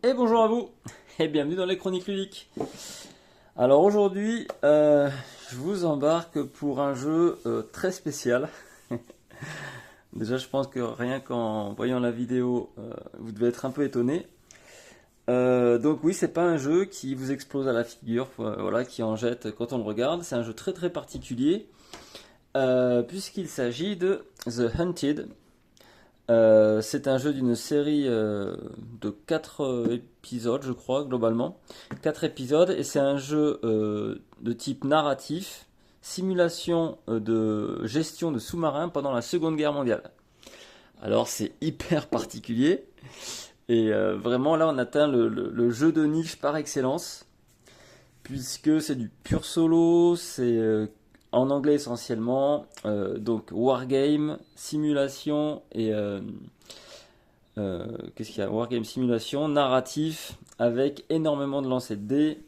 Et bonjour à vous, et bienvenue dans les Chroniques Ludiques. Alors aujourd'hui, je vous embarque pour un jeu très spécial. Déjà, je pense que rien qu'en voyant la vidéo, vous devez être un peu étonné. Donc oui, c'est pas un jeu qui vous explose à la figure, voilà, qui en jette quand on le regarde. C'est un jeu très très particulier, puisqu'il s'agit de The Hunted. C'est un jeu d'une série de 4 épisodes, je crois, globalement. 4 épisodes, et c'est un jeu de type narratif, simulation de gestion de sous-marins pendant la Seconde Guerre mondiale. Alors c'est hyper particulier, et vraiment là on atteint le jeu de niche par excellence, puisque c'est du pur solo, c'est en anglais essentiellement, donc wargame, simulation et qu'est-ce qu'il y a? Wargame simulation, narratif, avec énormément de lancers de dés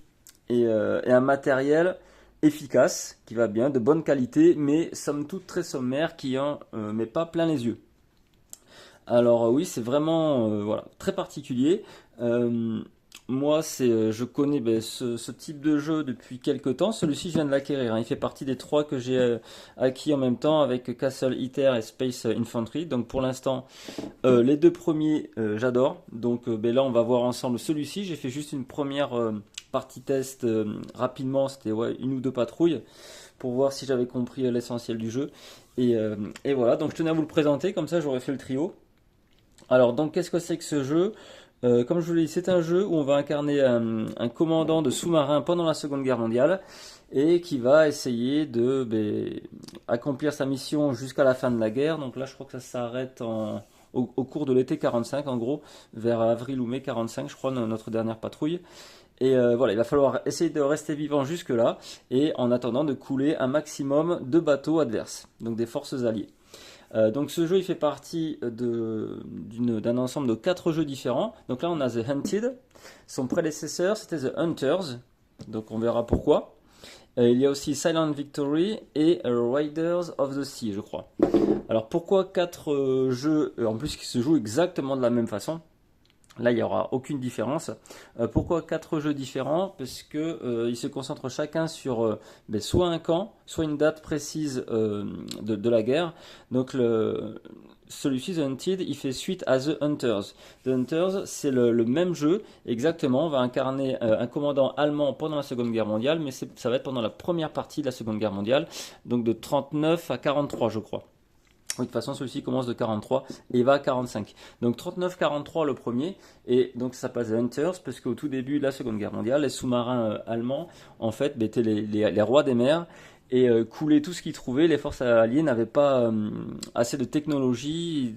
et un matériel efficace, qui va bien, de bonne qualité, mais somme toute très sommaire, qui en met pas plein les yeux. Alors oui, c'est vraiment voilà, très particulier. Euh, Moi, je connais ce type de jeu depuis quelques temps. Celui-ci, je viens de l'acquérir, hein. Il fait partie des trois que j'ai acquis en même temps avec Castle Eater et Space Infantry. Donc pour l'instant, les deux premiers, j'adore. Donc là, on va voir ensemble celui-ci. J'ai fait juste une première partie test rapidement. C'était ouais, une ou deux patrouilles pour voir si j'avais compris l'essentiel du jeu. Et voilà, donc je tenais à vous le présenter, comme ça j'aurais fait le trio. Alors, donc, qu'est-ce que c'est que ce jeu? Comme je vous l'ai dit, c'est un jeu où on va incarner un commandant de sous-marin pendant la Seconde Guerre mondiale et qui va essayer de accomplir sa mission jusqu'à la fin de la guerre. Donc là, je crois que ça s'arrête au cours de l'été 45, en gros, vers avril ou mai 45, je crois, notre dernière patrouille. Et voilà, il va falloir essayer de rester vivant jusque-là et en attendant de couler un maximum de bateaux adverses, donc des forces alliées. Donc ce jeu il fait partie d'un ensemble de 4 jeux différents. Donc là on a The Hunted, son prédécesseur c'était The Hunters, donc on verra pourquoi. Il y a aussi Silent Victory et Riders of the Sea, je crois. Alors pourquoi 4 jeux en plus qui se jouent exactement de la même façon? Là, il n'y aura aucune différence. Pourquoi 4 jeux différents? Parce que ils se concentrent chacun sur soit un camp, soit une date précise de la guerre. Donc celui-ci, The Hunted, il fait suite à The Hunters. The Hunters, c'est le même jeu, exactement. On va incarner un commandant allemand pendant la Seconde Guerre mondiale, mais ça va être pendant la première partie de la Seconde Guerre mondiale, donc de 39 à 43, je crois. Oui, de toute façon, celui-ci commence de 43 et il va à 45. Donc 39-43 le premier, et donc ça s'appelle The Hunters, parce qu'au tout début de la Seconde Guerre mondiale, les sous-marins allemands, en fait, étaient les rois des mers, et coulaient tout ce qu'ils trouvaient. Les forces alliées n'avaient pas assez de technologie,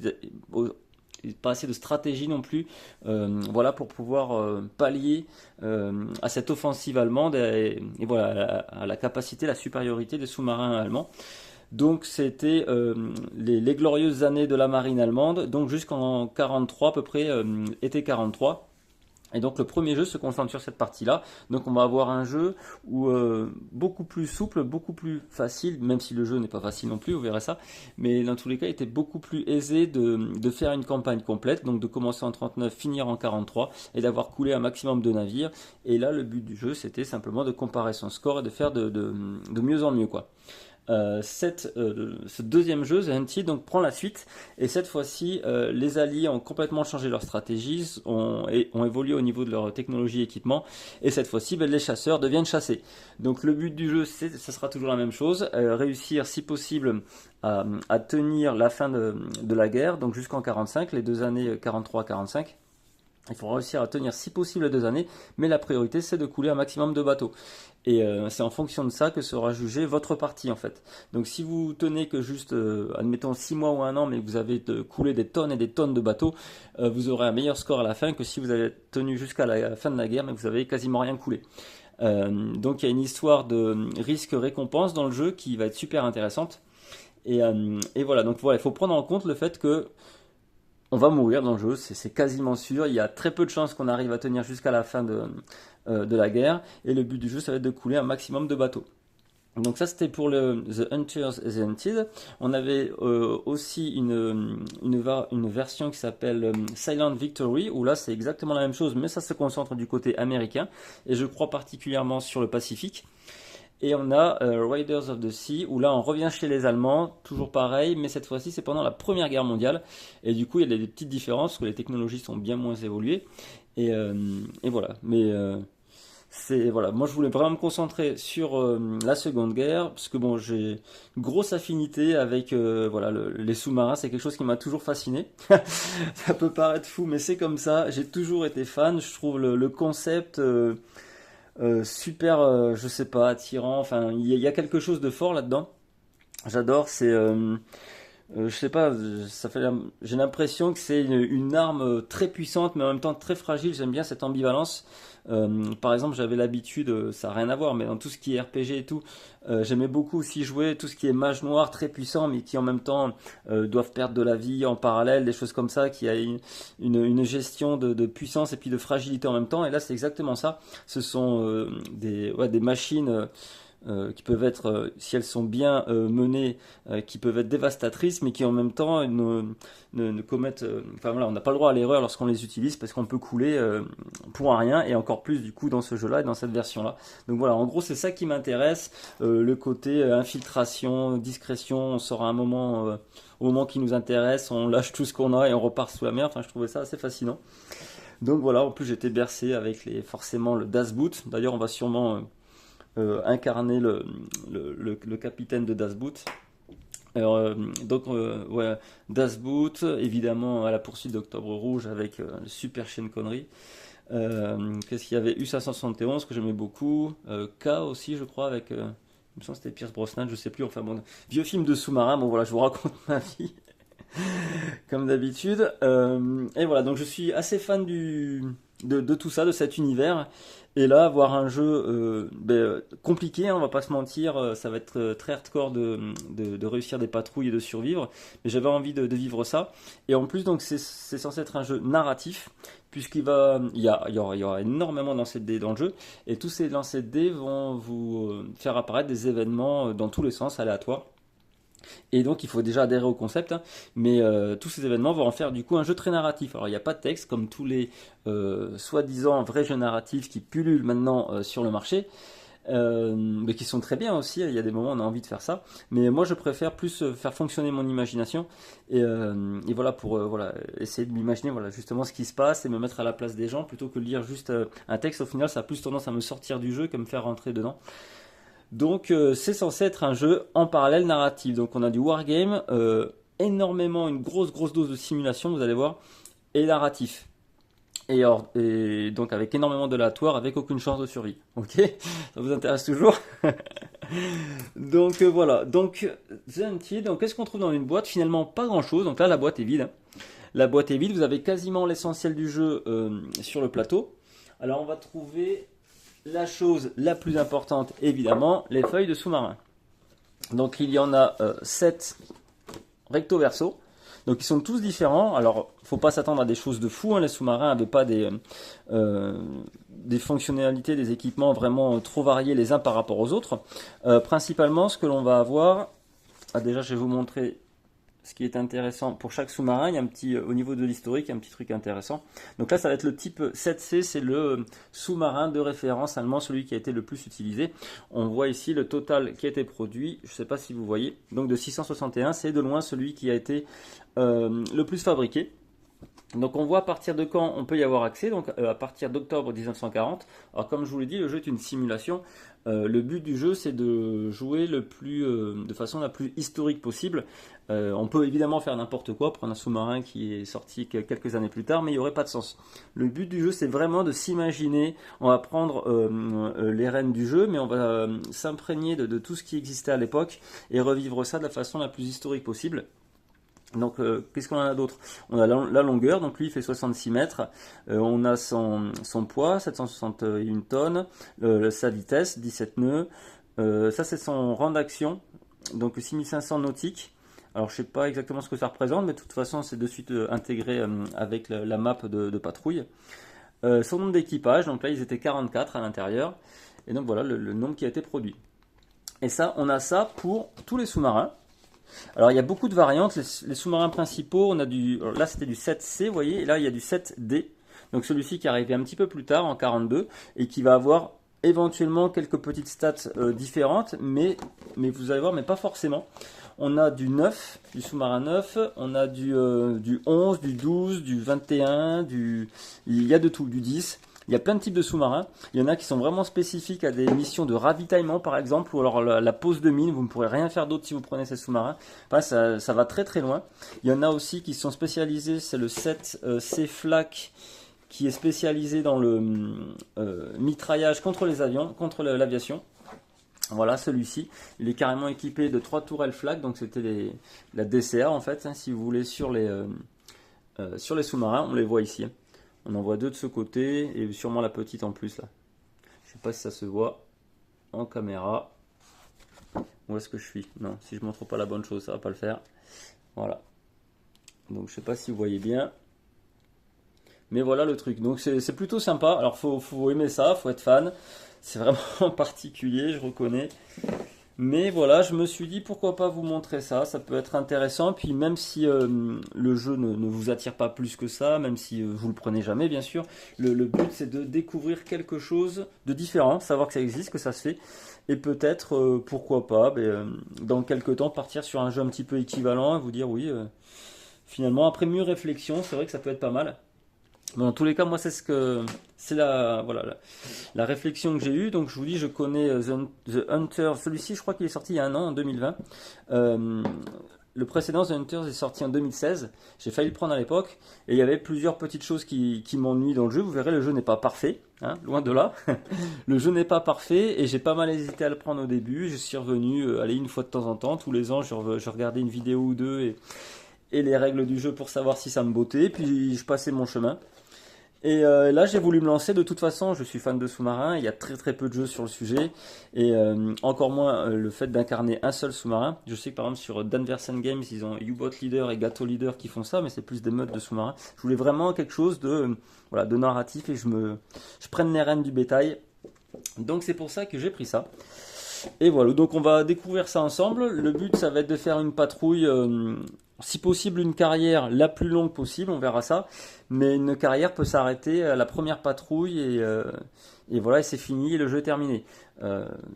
pas assez de stratégie non plus, voilà, pour pouvoir pallier à cette offensive allemande et voilà, à la capacité, la supériorité des sous-marins allemands. Donc c'était les glorieuses années de la marine allemande, donc jusqu'en 43 à peu près, été 43. Et donc le premier jeu se concentre sur cette partie-là. Donc on va avoir un jeu où beaucoup plus souple, beaucoup plus facile, même si le jeu n'est pas facile non plus, vous verrez ça. Mais dans tous les cas, il était beaucoup plus aisé de faire une campagne complète, donc de commencer en 39, finir en 43, et d'avoir coulé un maximum de navires. Et là, le but du jeu, c'était simplement de comparer son score et de faire de mieux en mieux, quoi. Ce deuxième jeu, The Hunted, donc prend la suite, et cette fois-ci, les alliés ont complètement changé leur stratégie, ont évolué au niveau de leur technologie et équipement, et cette fois-ci, les chasseurs deviennent chassés. Donc le but du jeu, ça sera toujours la même chose, réussir si possible à tenir la fin de la guerre, donc jusqu'en 45, les 2 années 43-45. Il faut réussir à tenir si possible les 2 années, mais la priorité c'est de couler un maximum de bateaux. Et c'est en fonction de ça que sera jugée votre partie en fait. Donc si vous tenez que juste, admettons 6 mois ou un an, mais que vous avez coulé des tonnes et des tonnes de bateaux, vous aurez un meilleur score à la fin que si vous avez tenu jusqu'à la fin de la guerre, mais que vous avez quasiment rien coulé. Donc il y a une histoire de risque-récompense dans le jeu qui va être super intéressante. Et voilà, donc voilà, il faut prendre en compte le fait que on va mourir dans le jeu, c'est quasiment sûr. Il y a très peu de chances qu'on arrive à tenir jusqu'à la fin de la guerre. Et le but du jeu, ça va être de couler un maximum de bateaux. Donc ça c'était pour le The Hunters et the Hunted. On avait aussi une version qui s'appelle Silent Victory, où là c'est exactement la même chose, mais ça se concentre du côté américain, et je crois particulièrement sur le Pacifique. Et on a Riders of the Sea, où là on revient chez les Allemands, toujours pareil, mais cette fois-ci c'est pendant la Première Guerre mondiale. Et du coup il y a des petites différences, parce que les technologies sont bien moins évoluées. Et voilà. Mais voilà. Moi je voulais vraiment me concentrer sur la Seconde Guerre, parce que bon, j'ai une grosse affinité avec voilà, les sous-marins, c'est quelque chose qui m'a toujours fasciné. Ça peut paraître fou, mais c'est comme ça. J'ai toujours été fan, je trouve le concept... super, je sais pas, attirant. Enfin, il y a quelque chose de fort là-dedans. J'adore. Je sais pas, j'ai l'impression que c'est une arme très puissante, mais en même temps très fragile. J'aime bien cette ambivalence. Par exemple, j'avais l'habitude, ça n'a rien à voir, mais dans tout ce qui est RPG et tout, j'aimais beaucoup aussi jouer tout ce qui est mage noir très puissant, mais qui en même temps doivent perdre de la vie en parallèle, des choses comme ça, qui a une gestion de puissance et puis de fragilité en même temps. Et là, c'est exactement ça. Ce sont des machines. Qui peuvent être, si elles sont bien menées, qui peuvent être dévastatrices, mais qui en même temps ne commettent... enfin voilà, on n'a pas le droit à l'erreur lorsqu'on les utilise, parce qu'on peut couler pour un rien, et encore plus du coup dans ce jeu-là et dans cette version-là. Donc voilà, en gros c'est ça qui m'intéresse, le côté infiltration, discrétion, on sort à un moment... au moment qui nous intéresse, on lâche tout ce qu'on a et on repart sous la mer. Enfin, je trouvais ça assez fascinant. Donc voilà, en plus j'étais bercé avec forcément le Das Boot. D'ailleurs, on va sûrement incarner le capitaine de Das Boot. Alors, donc, ouais, Das Boot, évidemment, à la poursuite d'Octobre Rouge avec le super Sean Connery. Qu'est-ce qu'il y avait? U571 que j'aimais beaucoup. K aussi, je crois, avec. Il me semble que c'était Pierce Brosnan, je sais plus. Enfin bon, vieux film de sous-marin. Bon voilà, je vous raconte ma vie comme d'habitude. Et voilà, donc je suis assez fan de tout ça, de cet univers. Et là, avoir un jeu compliqué, hein, on va pas se mentir, ça va être très hardcore de réussir des patrouilles et de survivre. Mais j'avais envie de vivre ça. Et en plus, donc c'est censé être un jeu narratif, il y aura énormément de lancers de dés dans le jeu. Et tous ces lancers de dés vont vous faire apparaître des événements dans tous les sens, aléatoires. Et donc il faut déjà adhérer au concept, hein, mais tous ces événements vont en faire du coup un jeu très narratif. Alors il n'y a pas de texte comme tous les soi-disant vrais jeux narratifs qui pullulent maintenant sur le marché, mais qui sont très bien aussi. Il y a des moments où on a envie de faire ça, mais moi je préfère plus faire fonctionner mon imagination et voilà pour voilà, essayer de m'imaginer voilà, justement ce qui se passe et me mettre à la place des gens plutôt que de lire juste un texte. Au final ça a plus tendance à me sortir du jeu que me faire rentrer dedans. Donc c'est censé être un jeu en parallèle narratif. Donc on a du wargame, énormément, une grosse dose de simulation, vous allez voir, et narratif. Et donc avec énormément d'aléatoire, avec aucune chance de survie. Ok? Ça vous intéresse toujours? Donc voilà. Donc The Hunted, donc qu'est-ce qu'on trouve dans une boîte? Finalement pas grand chose. Donc là la boîte est vide, hein. La boîte est vide, vous avez quasiment l'essentiel du jeu sur le plateau. Alors on va trouver la chose la plus importante, évidemment, les feuilles de sous-marin. Donc il y en a 7 recto verso. Donc ils sont tous différents. Alors faut pas s'attendre à des choses de fou, hein. Les sous-marins n'avaient pas des fonctionnalités, des équipements vraiment trop variés les uns par rapport aux autres. Principalement ce que l'on va avoir, déjà je vais vous montrer ce qui est intéressant pour chaque sous-marin. Il y a un petit, au niveau de l'historique, il y a un petit truc intéressant. Donc là, ça va être le type 7C, c'est le sous-marin de référence allemand, celui qui a été le plus utilisé. On voit ici le total qui a été produit, je ne sais pas si vous voyez, donc de 661, c'est de loin celui qui a été le plus fabriqué. Donc on voit à partir de quand on peut y avoir accès, donc à partir d'octobre 1940. Alors comme je vous l'ai dit, le jeu est une simulation. Le but du jeu c'est de jouer de façon la plus historique possible. On peut évidemment faire n'importe quoi, prendre un sous-marin qui est sorti quelques années plus tard, mais il n'y aurait pas de sens. Le but du jeu c'est vraiment de s'imaginer, on va prendre les rênes du jeu, mais on va s'imprégner de tout ce qui existait à l'époque et revivre ça de la façon la plus historique possible. Donc qu'est-ce qu'on en a d'autre? On a la longueur, donc lui il fait 66 mètres, on a son poids, 761 tonnes, sa vitesse, 17 nœuds, ça c'est son rang d'action, donc 6500 nautiques. Alors je sais pas exactement ce que ça représente, mais de toute façon c'est de suite intégré avec la map de patrouille. Son nombre d'équipage, donc là ils étaient 44 à l'intérieur, et donc voilà le nombre qui a été produit. Et ça, on a ça pour tous les sous-marins. Alors il y a beaucoup de variantes. Les sous-marins principaux, on a là c'était du 7C, vous voyez, et là il y a du 7D. Donc celui-ci qui est arrivé un petit peu plus tard, en 42, et qui va avoir éventuellement quelques petites stats différentes, mais vous allez voir, mais pas forcément. On a du 9, du sous-marin 9, on a du 11, du 12, du 21, il y a de tout, du 10. Il y a plein de types de sous-marins. Il y en a qui sont vraiment spécifiques à des missions de ravitaillement, par exemple, ou alors la pose de mine. Vous ne pourrez rien faire d'autre si vous prenez ces sous-marins. Enfin, ça va très très loin. Il y en a aussi qui sont spécialisés. C'est le 7C Flak qui est spécialisé dans le mitraillage contre les avions, contre l'aviation. Voilà, celui-ci, il est carrément équipé de 3 tourelles Flak, donc c'était la DCA en fait, hein, si vous voulez, sur les sous-marins, on les voit ici. On en voit 2 de ce côté et sûrement la petite en plus là. Je sais pas si ça se voit en caméra. Où est-ce que je suis? Non, si je montre pas la bonne chose, ça va pas le faire. Voilà. Donc je sais pas si vous voyez bien. Mais voilà le truc. Donc c'est plutôt sympa. Alors faut aimer ça, faut être fan. C'est vraiment particulier, je reconnais. Mais voilà, je me suis dit pourquoi pas vous montrer ça. Ça peut être intéressant. Puis même si le jeu ne vous attire pas plus que ça, même si vous le prenez jamais, bien sûr, le but c'est de découvrir quelque chose de différent, savoir que ça existe, que ça se fait. Et peut-être, pourquoi pas, dans quelques temps, partir sur un jeu un petit peu équivalent et vous dire oui, finalement, après mieux réflexion, c'est vrai que ça peut être pas mal. Bon, dans tous les cas, moi, c'est la réflexion que j'ai eue. Donc, je vous dis, je connais The Hunter. Celui-ci, je crois qu'il est sorti il y a un an, en 2020. Le précédent, The Hunter, est sorti en 2016. J'ai failli le prendre à l'époque. Et il y avait plusieurs petites choses qui m'ennuient dans le jeu. Vous verrez, le jeu n'est pas parfait. Hein, loin de là. Le jeu n'est pas parfait. Et j'ai pas mal hésité à le prendre au début. Je suis revenu, aller une fois de temps en temps. Tous les ans, je regardais une vidéo ou deux et les règles du jeu pour savoir si ça me bottait. Puis, je passais mon chemin. Et là, j'ai voulu me lancer. De toute façon, je suis fan de sous-marins. Il y a très très peu de jeux sur le sujet. Et encore moins le fait d'incarner un seul sous-marin. Je sais que par exemple sur Danversen Games, ils ont U-Boat Leader et Gato Leader qui font ça, mais c'est plus des modes de sous-marins. Je voulais vraiment quelque chose de narratif et je prenne les rênes du bétail. Donc c'est pour ça que j'ai pris ça. Et voilà, donc on va découvrir ça ensemble. Le but, ça va être de faire une patrouille, si possible une carrière la plus longue possible, on verra ça. Mais une carrière peut s'arrêter à la première patrouille et voilà, et c'est fini, et le jeu est terminé.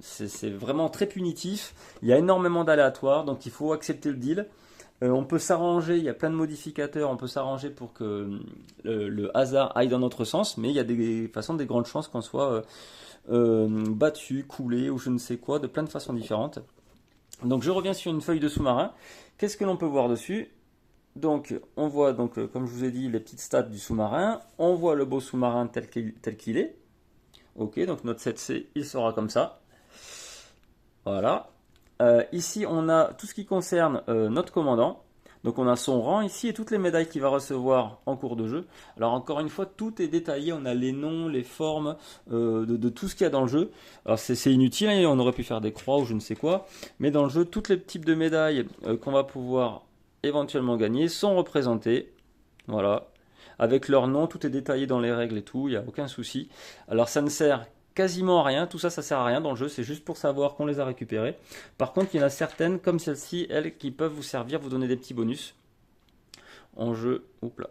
C'est vraiment très punitif. Il y a énormément d'aléatoires, donc il faut accepter le deal. On peut s'arranger, il y a plein de modificateurs, on peut s'arranger pour que le hasard aille dans notre sens, mais il y a des grandes chances qu'on soit battu, coulé ou je ne sais quoi, de plein de façons différentes. Donc je reviens sur une feuille de sous-marin. Qu'est-ce que l'on peut voir dessus? Donc on voit, comme je vous ai dit, les petites stats du sous-marin. On voit le beau sous-marin tel qu'il est. Ok, donc notre 7C, il sera comme ça. Voilà. Ici, on a tout ce qui concerne notre commandant. Donc on a son rang ici et toutes les médailles qu'il va recevoir en cours de jeu. Alors encore une fois, tout est détaillé. On a les noms, les formes de tout ce qu'il y a dans le jeu. Alors c'est inutile, hein, on aurait pu faire des croix ou je ne sais quoi. Mais dans le jeu, tous les types de médailles qu'on va pouvoir éventuellement gagner sont représentés. Voilà. Avec leur nom, tout est détaillé dans les règles et tout, il n'y a aucun souci. Alors ça ne sert quasiment à rien, tout ça, ça sert à rien dans le jeu, c'est juste pour savoir qu'on les a récupérés. Par contre, il y en a certaines, comme celle-ci, elles, qui peuvent vous servir, vous donner des petits bonus. En jeu, oups là,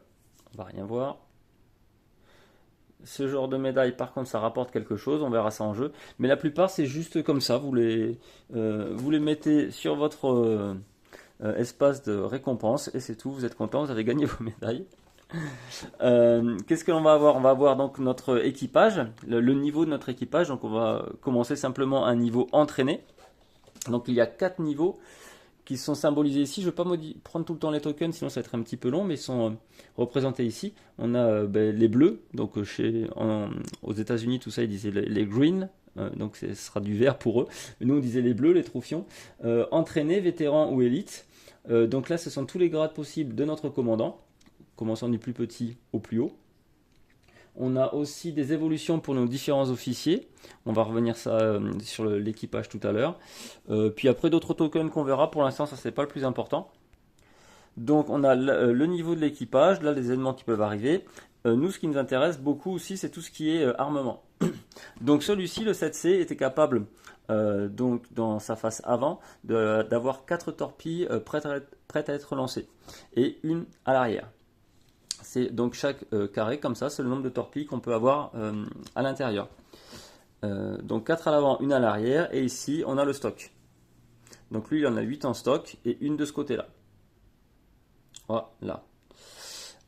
on va rien voir. Ce genre de médaille, par contre, ça rapporte quelque chose, on verra ça en jeu. Mais la plupart, c'est juste comme ça, vous les mettez sur votre espace de récompense, et c'est tout, vous êtes content, vous avez gagné vos médailles. Qu'est-ce que l'on va avoir? On va avoir donc notre équipage, le niveau de notre équipage. Donc on va commencer simplement un niveau entraîné. Donc il y a 4 niveaux qui sont symbolisés ici. Je ne vais pas prendre tout le temps les tokens, sinon ça va être un petit peu long, mais ils sont représentés ici. On a les bleus, donc aux États-Unis tout ça ils disaient les green. Donc ce sera du vert pour eux. Nous on disait les bleus, les troufions. Entraînés, vétérans ou élites. Donc là ce sont tous les grades possibles de notre commandant, commençant du plus petit au plus haut. On a aussi des évolutions pour nos différents officiers. On va revenir ça sur l'équipage tout à l'heure. Puis après d'autres tokens qu'on verra. Pour l'instant, ça c'est pas le plus important. Donc on a le niveau de l'équipage, là les éléments qui peuvent arriver. Nous, ce qui nous intéresse beaucoup aussi, c'est tout ce qui est armement. Donc celui-ci, le 7C, était capable donc dans sa face avant, d'avoir 4 torpilles prêtes à être lancées et une à l'arrière. C'est donc chaque carré comme ça, c'est le nombre de torpilles qu'on peut avoir à l'intérieur. Donc 4 à l'avant, une à l'arrière, et ici on a le stock. Donc lui il en a 8 en stock et une de ce côté-là. Voilà.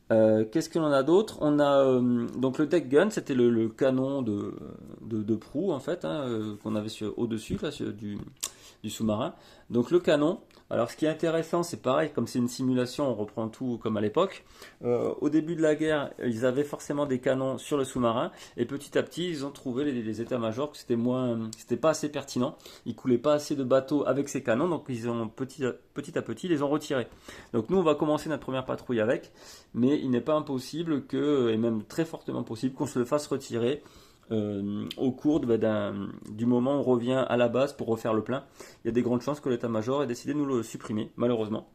Qu'est-ce que l'on a d'autre? On a donc le deck gun, c'était le canon de proue en fait, hein, qu'on avait au-dessus du sous-marin. Donc le canon, alors ce qui est intéressant, c'est pareil, comme c'est une simulation, on reprend tout comme à l'époque. Au début de la guerre, ils avaient forcément des canons sur le sous-marin, et petit à petit, ils ont trouvé les états-majors que c'était pas assez pertinent. Ils coulaient pas assez de bateaux avec ces canons, donc ils ont petit à petit les ont retirés. Donc nous, on va commencer notre première patrouille avec, mais il n'est pas impossible et même très fortement possible, qu'on se le fasse retirer au cours du moment où on revient à la base pour refaire le plein. Il y a des grandes chances que l'état-major ait décidé de nous le supprimer, malheureusement.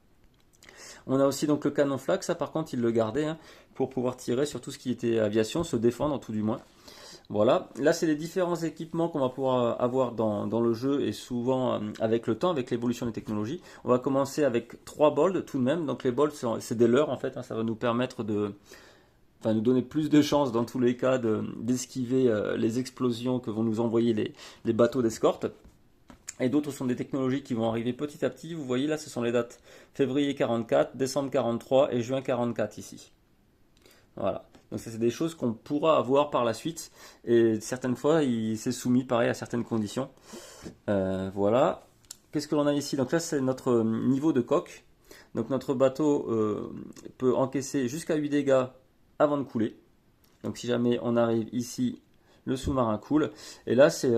On a aussi donc le canon flag, ça par contre il le gardait hein, pour pouvoir tirer sur tout ce qui était aviation, se défendre tout du moins. Voilà, là c'est les différents équipements qu'on va pouvoir avoir dans le jeu et souvent avec le temps, avec l'évolution des technologies. On va commencer avec 3 bolts tout de même, donc les bolts c'est des leurres en fait, hein, ça va nous permettre nous donner plus de chances dans tous les cas d'esquiver les explosions que vont nous envoyer les bateaux d'escorte. Et d'autres sont des technologies qui vont arriver petit à petit. Vous voyez là, ce sont les dates février 44, décembre 43 et juin 44 ici. Voilà. Donc ça, c'est des choses qu'on pourra avoir par la suite. Et certaines fois, c'est soumis pareil à certaines conditions. Voilà. Qu'est-ce que l'on a ici? Donc là, c'est notre niveau de coque. Donc notre bateau peut encaisser jusqu'à 8 dégâts avant de couler. Donc si jamais on arrive ici, le sous-marin coule. Et là, c'est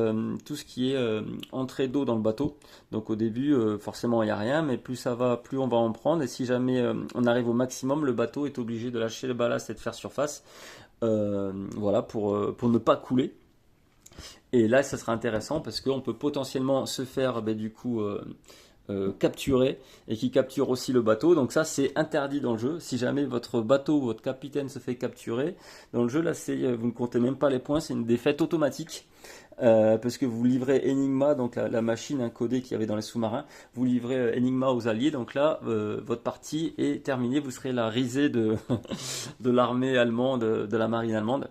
tout ce qui est entrée d'eau dans le bateau. Donc au début, forcément, il n'y a rien, mais plus ça va, plus on va en prendre. Et si jamais on arrive au maximum, le bateau est obligé de lâcher le ballast et de faire surface. Voilà, pour ne pas couler. Et là, ça sera intéressant parce qu'on peut potentiellement se faire du coup capturer et qui capture aussi le bateau. Donc ça, c'est interdit dans le jeu. Si jamais votre bateau ou votre capitaine se fait capturer, dans le jeu, là, vous ne comptez même pas les points, c'est une défaite automatique. Parce que vous livrez Enigma, donc la machine encodée qu'il y avait dans les sous-marins, vous livrez Enigma aux alliés, donc là, votre partie est terminée, vous serez la risée de l'armée allemande, de la marine allemande.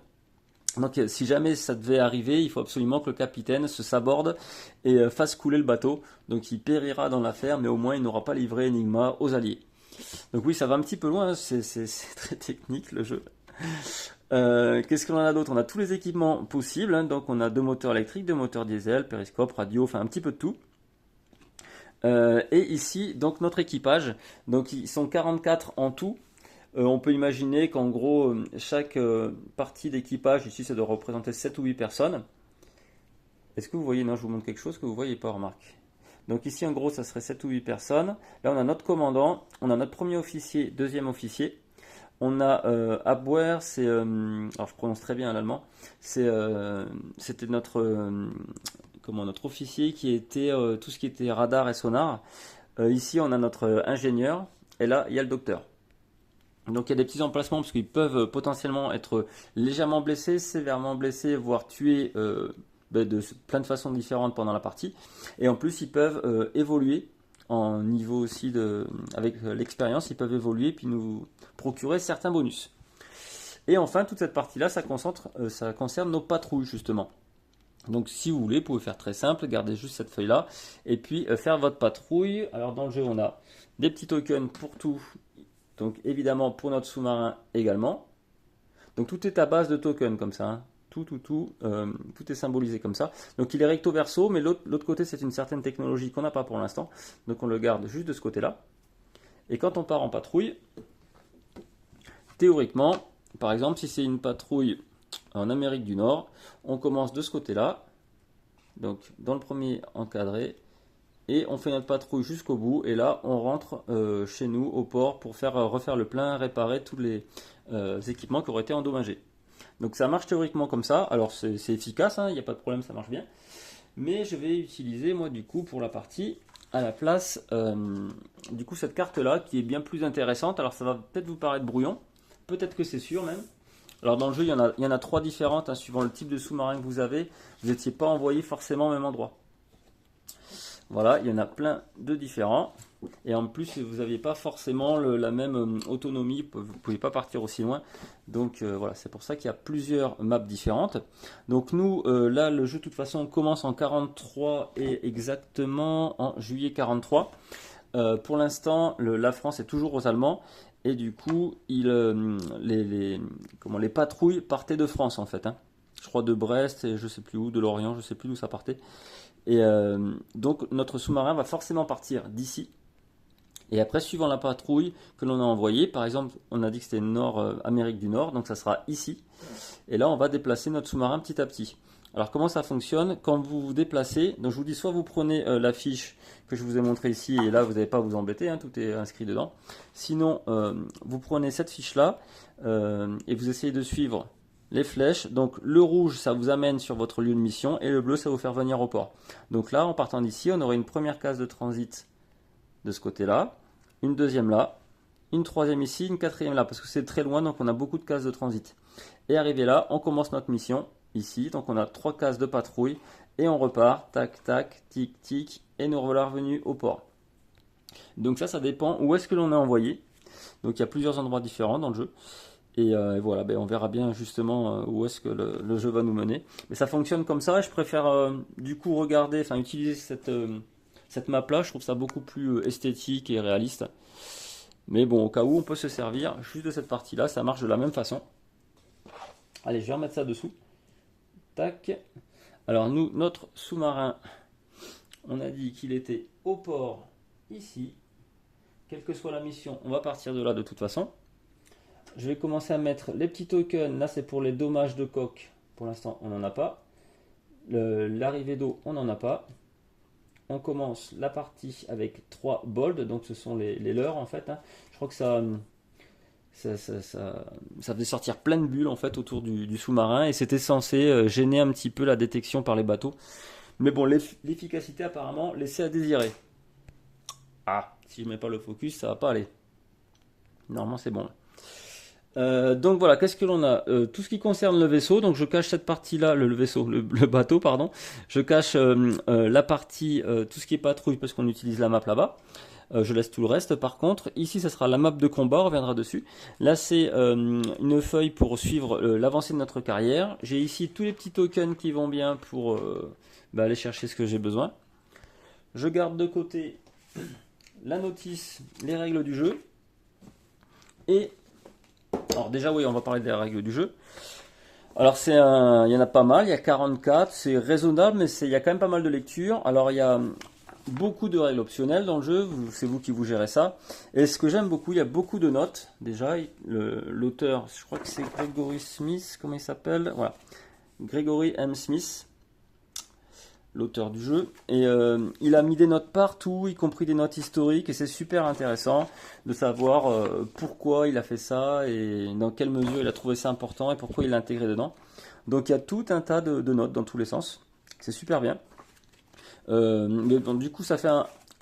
Donc si jamais ça devait arriver, il faut absolument que le capitaine se saborde et fasse couler le bateau. Donc il périra dans l'affaire, mais au moins il n'aura pas livré Enigma aux alliés. Donc oui, ça va un petit peu loin, hein, c'est très technique le jeu. Qu'est-ce qu'on a d'autre? On a tous les équipements possibles, hein, donc on a 2 moteurs électriques, 2 moteurs diesel, périscope, radio, enfin un petit peu de tout. Et ici, donc notre équipage, donc ils sont 44 en tout. On peut imaginer qu'en gros, chaque partie d'équipage, ici ça doit représenter 7 ou 8 personnes. Est-ce que vous voyez? Non, je vous montre quelque chose que vous voyez pas, remarque. Donc ici en gros ça serait 7 ou 8 personnes. Là on a notre commandant, on a notre premier officier, deuxième officier. On a Abwehr, alors je prononce très bien l'allemand, c'était notre officier qui était tout ce qui était radar et sonar. Ici on a notre ingénieur et là il y a le docteur. Donc il y a des petits emplacements parce qu'ils peuvent potentiellement être légèrement blessés, sévèrement blessés, voire tués de plein de façons différentes pendant la partie. Et en plus ils peuvent évoluer en niveau aussi avec l'expérience, ils peuvent évoluer puis nous procurer certains bonus. Et enfin toute cette partie là ça concerne nos patrouilles justement. Donc si vous voulez, vous pouvez faire très simple, gardez juste cette feuille là et puis faire votre patrouille. Alors dans le jeu on a des petits tokens pour tout. Donc évidemment pour notre sous-marin également. Donc tout est à base de tokens comme ça. Hein. Tout est symbolisé comme ça. Donc il est recto verso, mais l'autre côté c'est une certaine technologie qu'on n'a pas pour l'instant. Donc on le garde juste de ce côté-là. Et quand on part en patrouille, théoriquement, par exemple si c'est une patrouille en Amérique du Nord, on commence de ce côté-là. Donc dans le premier encadré. Et on fait notre patrouille jusqu'au bout. Et là, on rentre chez nous au port pour refaire le plein, réparer tous les équipements qui auraient été endommagés. Donc ça marche théoriquement comme ça. Alors c'est efficace, il n'y a pas de problème, ça marche bien. Mais je vais utiliser, moi, du coup, pour la partie, à la place, du coup, cette carte-là, qui est bien plus intéressante. Alors ça va peut-être vous paraître brouillon. Peut-être que c'est sûr même. Alors dans le jeu, il y en a 3 différentes, suivant le type de sous-marin que vous avez. Vous n'étiez pas envoyé forcément au même endroit. Voilà, il y en a plein de différents. Et en plus, vous n'aviez pas forcément la même autonomie, vous ne pouvez pas partir aussi loin. Donc voilà, c'est pour ça qu'il y a plusieurs maps différentes. Donc nous, là, le jeu, de toute façon, commence en 43 et exactement en juillet 43. Pour l'instant, la France est toujours aux Allemands. Et du coup, les patrouilles partaient de France, en fait. Hein. Je crois de Brest et je sais plus où, de Lorient, je sais plus d'où ça partait. Et donc notre sous-marin va forcément partir d'ici. Et après, suivant la patrouille que l'on a envoyée, par exemple, on a dit que c'était Amérique du Nord, donc ça sera ici. Et là, on va déplacer notre sous-marin petit à petit. Alors comment ça fonctionne? Quand vous vous déplacez, donc je vous dis soit vous prenez la fiche que je vous ai montrée ici, et là vous n'avez pas à vous embêter, hein, tout est inscrit dedans. Sinon, vous prenez cette fiche-là et vous essayez de suivre les flèches. Donc le rouge, ça vous amène sur votre lieu de mission, et le bleu, ça va vous faire venir au port. Donc là, en partant d'ici, on aurait une première case de transit de ce côté-là, une deuxième là, une troisième ici, une quatrième là, parce que c'est très loin, donc on a beaucoup de cases de transit. Et arrivé là, on commence notre mission ici, donc on a 3 cases de patrouille, et on repart, tac, tac, tic, tic, et nous voilà revenus au port. Donc ça dépend où est-ce que l'on est envoyé. Donc il y a plusieurs endroits différents dans le jeu. Et voilà, on verra bien justement où est-ce que le jeu va nous mener. Mais ça fonctionne comme ça, et je préfère du coup utiliser cette map là, je trouve ça beaucoup plus esthétique et réaliste. Mais bon, au cas où, on peut se servir juste de cette partie là, ça marche de la même façon. Allez, je vais remettre ça dessous. Tac. Alors nous, notre sous-marin, on a dit qu'il était au port ici. Quelle que soit la mission, on va partir de là de toute façon. Je vais commencer à mettre les petits tokens. Là, c'est pour les dommages de coque. Pour l'instant, on n'en a pas. L'arrivée d'eau, on n'en a pas. On commence la partie avec 3 bold. Donc, ce sont les leurres, en fait. Hein. Je crois que ça faisait sortir plein de bulles, en fait, autour du sous-marin. Et c'était censé gêner un petit peu la détection par les bateaux. Mais bon, l'efficacité, apparemment, laissait à désirer. Ah, si je ne mets pas le focus, ça va pas aller. Normalement, c'est bon. Donc voilà, qu'est-ce que l'on a? Tout ce qui concerne le vaisseau, donc je cache cette partie-là, le bateau, pardon. Je cache la partie, tout ce qui est patrouille, parce qu'on utilise la map là-bas. Je laisse tout le reste. Par contre, ici, ça sera la map de combat, on reviendra dessus. Là, c'est une feuille pour suivre l'avancée de notre carrière. J'ai ici tous les petits tokens qui vont bien pour aller chercher ce que j'ai besoin. Je garde de côté la notice, les règles du jeu. Et alors déjà, oui, on va parler des règles du jeu. Alors il y en a pas mal, il y a 44, c'est raisonnable, mais il y a quand même pas mal de lectures. Alors il y a beaucoup de règles optionnelles dans le jeu, c'est vous qui vous gérez ça. Et ce que j'aime beaucoup, il y a beaucoup de notes. Déjà, l'auteur, je crois que c'est Gregory Smith, comment il s'appelle? Voilà, Gregory M. Smith, l'auteur du jeu. Et il a mis des notes partout, y compris des notes historiques, et c'est super intéressant de savoir pourquoi il a fait ça, et dans quelle mesure il a trouvé ça important, et pourquoi il l'a intégré dedans. Donc il y a tout un tas de notes dans tous les sens, c'est super bien. Mais bon, du coup ça fait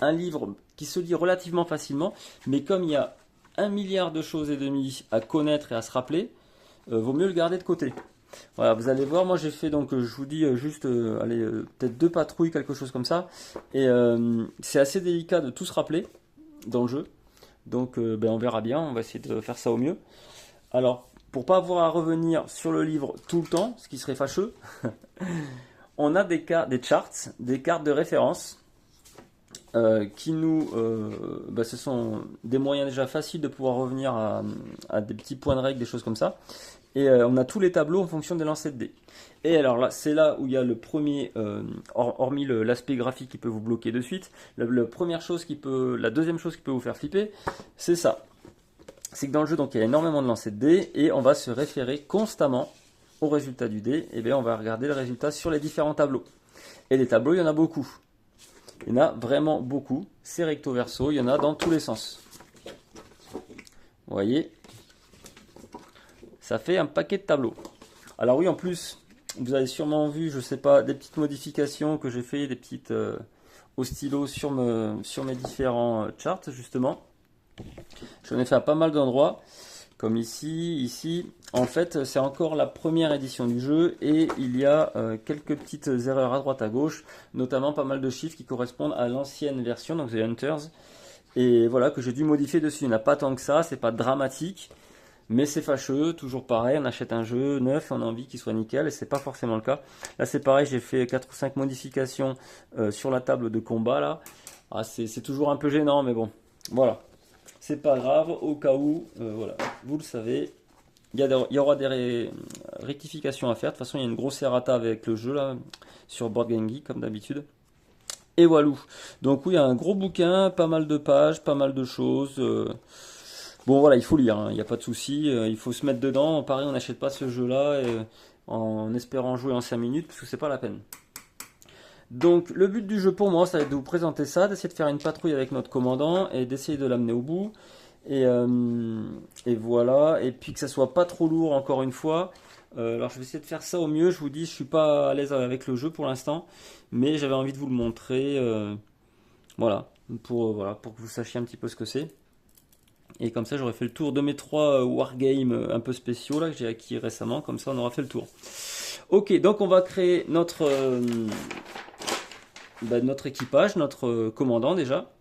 un livre qui se lit relativement facilement, mais comme il y a 1 milliard de choses et demie à connaître et à se rappeler, vaut mieux le garder de côté. Voilà, vous allez voir, moi j'ai fait, donc je vous dis juste, peut-être 2 patrouilles, quelque chose comme ça. Et c'est assez délicat de tout se rappeler dans le jeu. Donc on verra bien, on va essayer de faire ça au mieux. Alors, pour pas avoir à revenir sur le livre tout le temps, ce qui serait fâcheux, on a des charts, des cartes de référence qui ce sont des moyens déjà faciles de pouvoir revenir à des petits points de règle, des choses comme ça. Et on a tous les tableaux en fonction des lancers de dés. Et alors là, c'est là où il y a le premier, hormis l'aspect graphique qui peut vous bloquer de suite, la deuxième chose qui peut vous faire flipper, c'est ça. C'est que dans le jeu, donc, il y a énormément de lancers de dés, et on va se référer constamment au résultat du dé. Et bien on va regarder le résultat sur les différents tableaux. Et les tableaux, il y en a beaucoup. Il y en a vraiment beaucoup. C'est recto verso, il y en a dans tous les sens. Vous voyez ? Ça fait un paquet de tableaux. Alors oui, en plus, vous avez sûrement vu, je sais pas, des petites modifications que j'ai fait, des petites au stylo sur mes différents charts, justement. J'en ai fait à pas mal d'endroits, comme ici, ici. en fait, c'est encore la première édition du jeu et il y a quelques petites erreurs à droite à gauche, notamment pas mal de chiffres qui correspondent à l'ancienne version, donc The Hunters, et voilà, que j'ai dû modifier dessus. Il n'y en a pas tant que ça, c'est pas dramatique, mais c'est fâcheux, toujours pareil, on achète un jeu neuf, on a envie qu'il soit nickel, et c'est pas forcément le cas. Là c'est pareil, j'ai fait 4 ou 5 modifications sur la table de combat là. Ah, c'est toujours un peu gênant, mais bon, voilà. C'est pas grave, au cas où, voilà, vous le savez, il y aura des rectifications à faire. De toute façon, il y a une grosse errata avec le jeu là, sur Board Game Geek, comme d'habitude. Et voilà. Donc oui, il y a un gros bouquin, pas mal de pages, pas mal de choses. Bon voilà, il faut lire, hein, il n'y a pas de souci, il faut se mettre dedans. Pareil, on n'achète pas ce jeu-là en espérant jouer en 5 minutes, parce que c'est pas la peine. Donc le but du jeu pour moi, ça va être de vous présenter ça, d'essayer de faire une patrouille avec notre commandant et d'essayer de l'amener au bout. Et voilà, et puis que ça soit pas trop lourd encore une fois. Alors je vais essayer de faire ça au mieux, je vous dis, je suis pas à l'aise avec le jeu pour l'instant, mais j'avais envie de vous le montrer, voilà, voilà, pour que vous sachiez un petit peu ce que c'est. Et comme ça, j'aurais fait le tour de mes 3 wargames un peu spéciaux là que j'ai acquis récemment. Comme ça, on aura fait le tour. Ok, donc on va créer notre équipage, notre commandant déjà.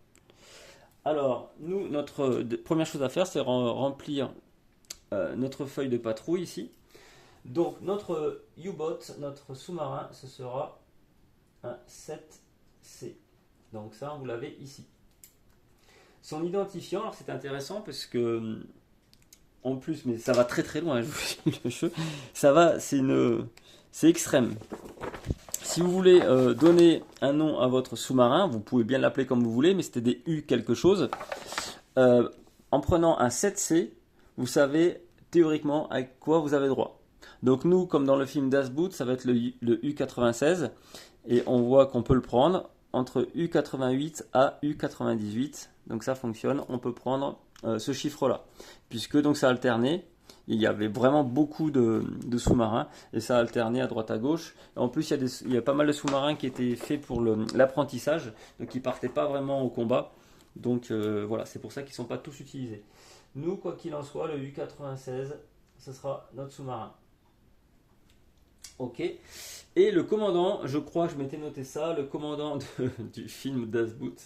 Alors, nous, notre première chose à faire, c'est remplir notre feuille de patrouille ici. Donc, notre U-boat, notre sous-marin, ce sera un 7C. Donc ça, vous l'avez ici. Son identifiant, alors c'est intéressant parce que en plus, mais ça va très très loin, je vous dis le jeu. Ça va, c'est extrême. Si vous voulez donner un nom à votre sous-marin, vous pouvez bien l'appeler comme vous voulez, mais c'était des U quelque chose. En prenant un 7C, vous savez théoriquement à quoi vous avez droit. Donc nous, comme dans le film Das Boot, ça va être le U96, et on voit qu'on peut le prendre entre U88 à U98. Donc ça fonctionne, on peut prendre ce chiffre-là. Puisque donc ça alternait, il y avait vraiment beaucoup de sous-marins et ça alternait à droite à gauche. En plus, il y a pas mal de sous-marins qui étaient faits pour l'apprentissage, donc ils partaient pas vraiment au combat. Donc voilà, c'est pour ça qu'ils ne sont pas tous utilisés. Nous, quoi qu'il en soit, le U96, ce sera notre sous-marin. Ok. Et le commandant, je crois que je m'étais noté ça, le commandant du film Das Boot,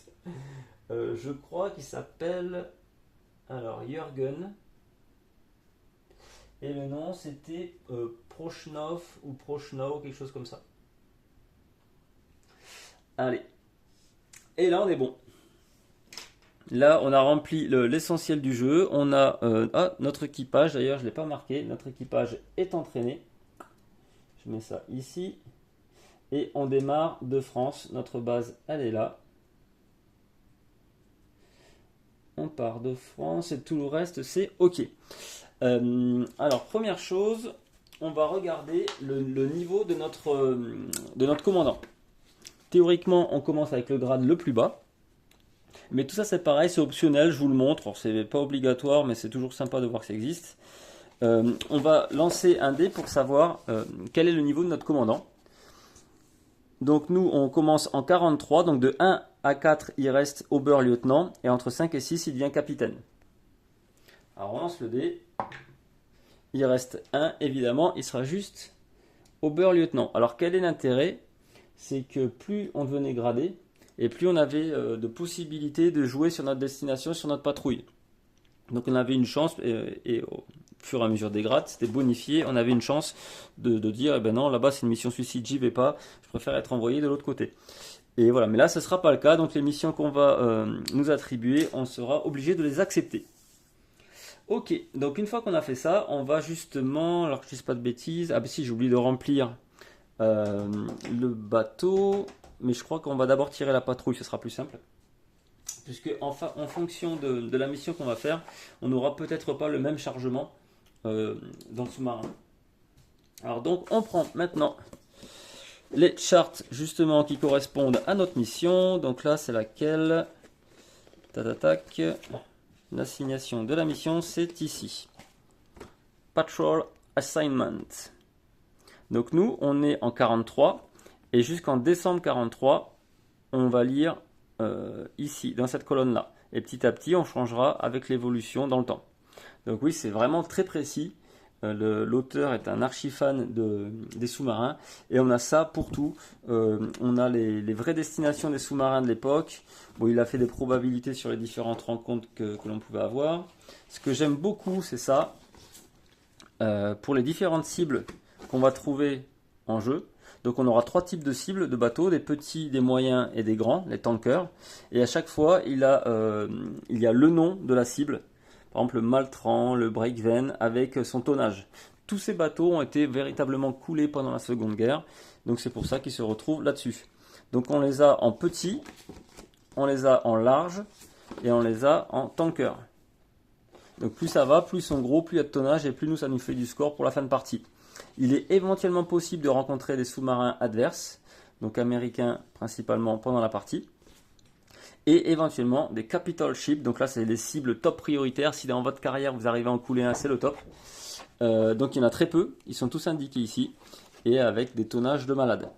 je crois qu'il s'appelle alors Jürgen. Et le nom c'était Prochnov ou Prochnow, quelque chose comme ça. Allez. Et là on est bon. Là on a rempli l'essentiel du jeu. On a notre équipage, d'ailleurs je ne l'ai pas marqué, notre équipage est entraîné. Je mets ça ici. Et on démarre de France. Notre base, elle est là. On part de France et tout le reste, c'est OK. Alors, première chose, on va regarder le niveau de notre commandant. Théoriquement, on commence avec le grade le plus bas. Mais tout ça, c'est pareil, c'est optionnel, je vous le montre. Alors, c'est pas obligatoire, mais c'est toujours sympa de voir que ça existe. On va lancer un dé pour savoir quel est le niveau de notre commandant. Donc nous, on commence en 43, donc de 1 à 4, il reste Oberlieutenant, et entre 5 et 6, il devient capitaine. Alors on lance le dé, il reste 1, évidemment, il sera juste Oberlieutenant. Alors quel est l'intérêt? C'est que plus on devenait gradé, et plus on avait de possibilités de jouer sur notre destination, sur notre patrouille. Donc on avait une chance, et au fur et à mesure des grades, c'était bonifié, on avait une chance de dire, eh ben non, là-bas c'est une mission suicide, j'y vais pas, je préfère être envoyé de l'autre côté. Et voilà, mais là ce ne sera pas le cas, donc les missions qu'on va nous attribuer, on sera obligé de les accepter. Ok, donc une fois qu'on a fait ça, on va justement, alors que je ne dise pas de bêtises, ah ben si, j'ai oublié de remplir le bateau, mais je crois qu'on va d'abord tirer la patrouille, ce sera plus simple. Puisque en fonction de la mission qu'on va faire, on n'aura peut-être pas le même chargement dans le sous-marin. Alors donc on prend maintenant les charts justement qui correspondent à notre mission. Donc là c'est laquelle? Tac. L'assignation de la mission c'est ici. Patrol Assignment. Donc nous on est en 43 et jusqu'en décembre 43 on va lire ici dans cette colonne là. Et petit à petit on changera avec l'évolution dans le temps. Donc oui c'est vraiment très précis. L'auteur est un archi-fan des sous-marins et on a ça pour tout. On a les vraies destinations des sous-marins de l'époque. Bon, il a fait des probabilités sur les différentes rencontres que l'on pouvait avoir. Ce que j'aime beaucoup, c'est ça. Pour les différentes cibles qu'on va trouver en jeu. Donc on aura 3 types de cibles de bateaux, des petits, des moyens et des grands, les tankers. Et à chaque fois, il y a le nom de la cible. Par exemple, le Maltran, le Breakven, avec son tonnage. Tous ces bateaux ont été véritablement coulés pendant la Seconde Guerre. Donc c'est pour ça qu'ils se retrouvent là-dessus. Donc on les a en petits, on les a en large et on les a en tanker. Donc plus ça va, plus ils sont gros, plus il y a de tonnage et plus nous ça nous fait du score pour la fin de partie. Il est éventuellement possible de rencontrer des sous-marins adverses, donc américains principalement pendant la partie. Et éventuellement des capital ships, donc là c'est les cibles top prioritaires. Si dans votre carrière vous arrivez à en couler un, c'est le top. Donc il y en a très peu, ils sont tous indiqués ici, et avec des tonnages de malades.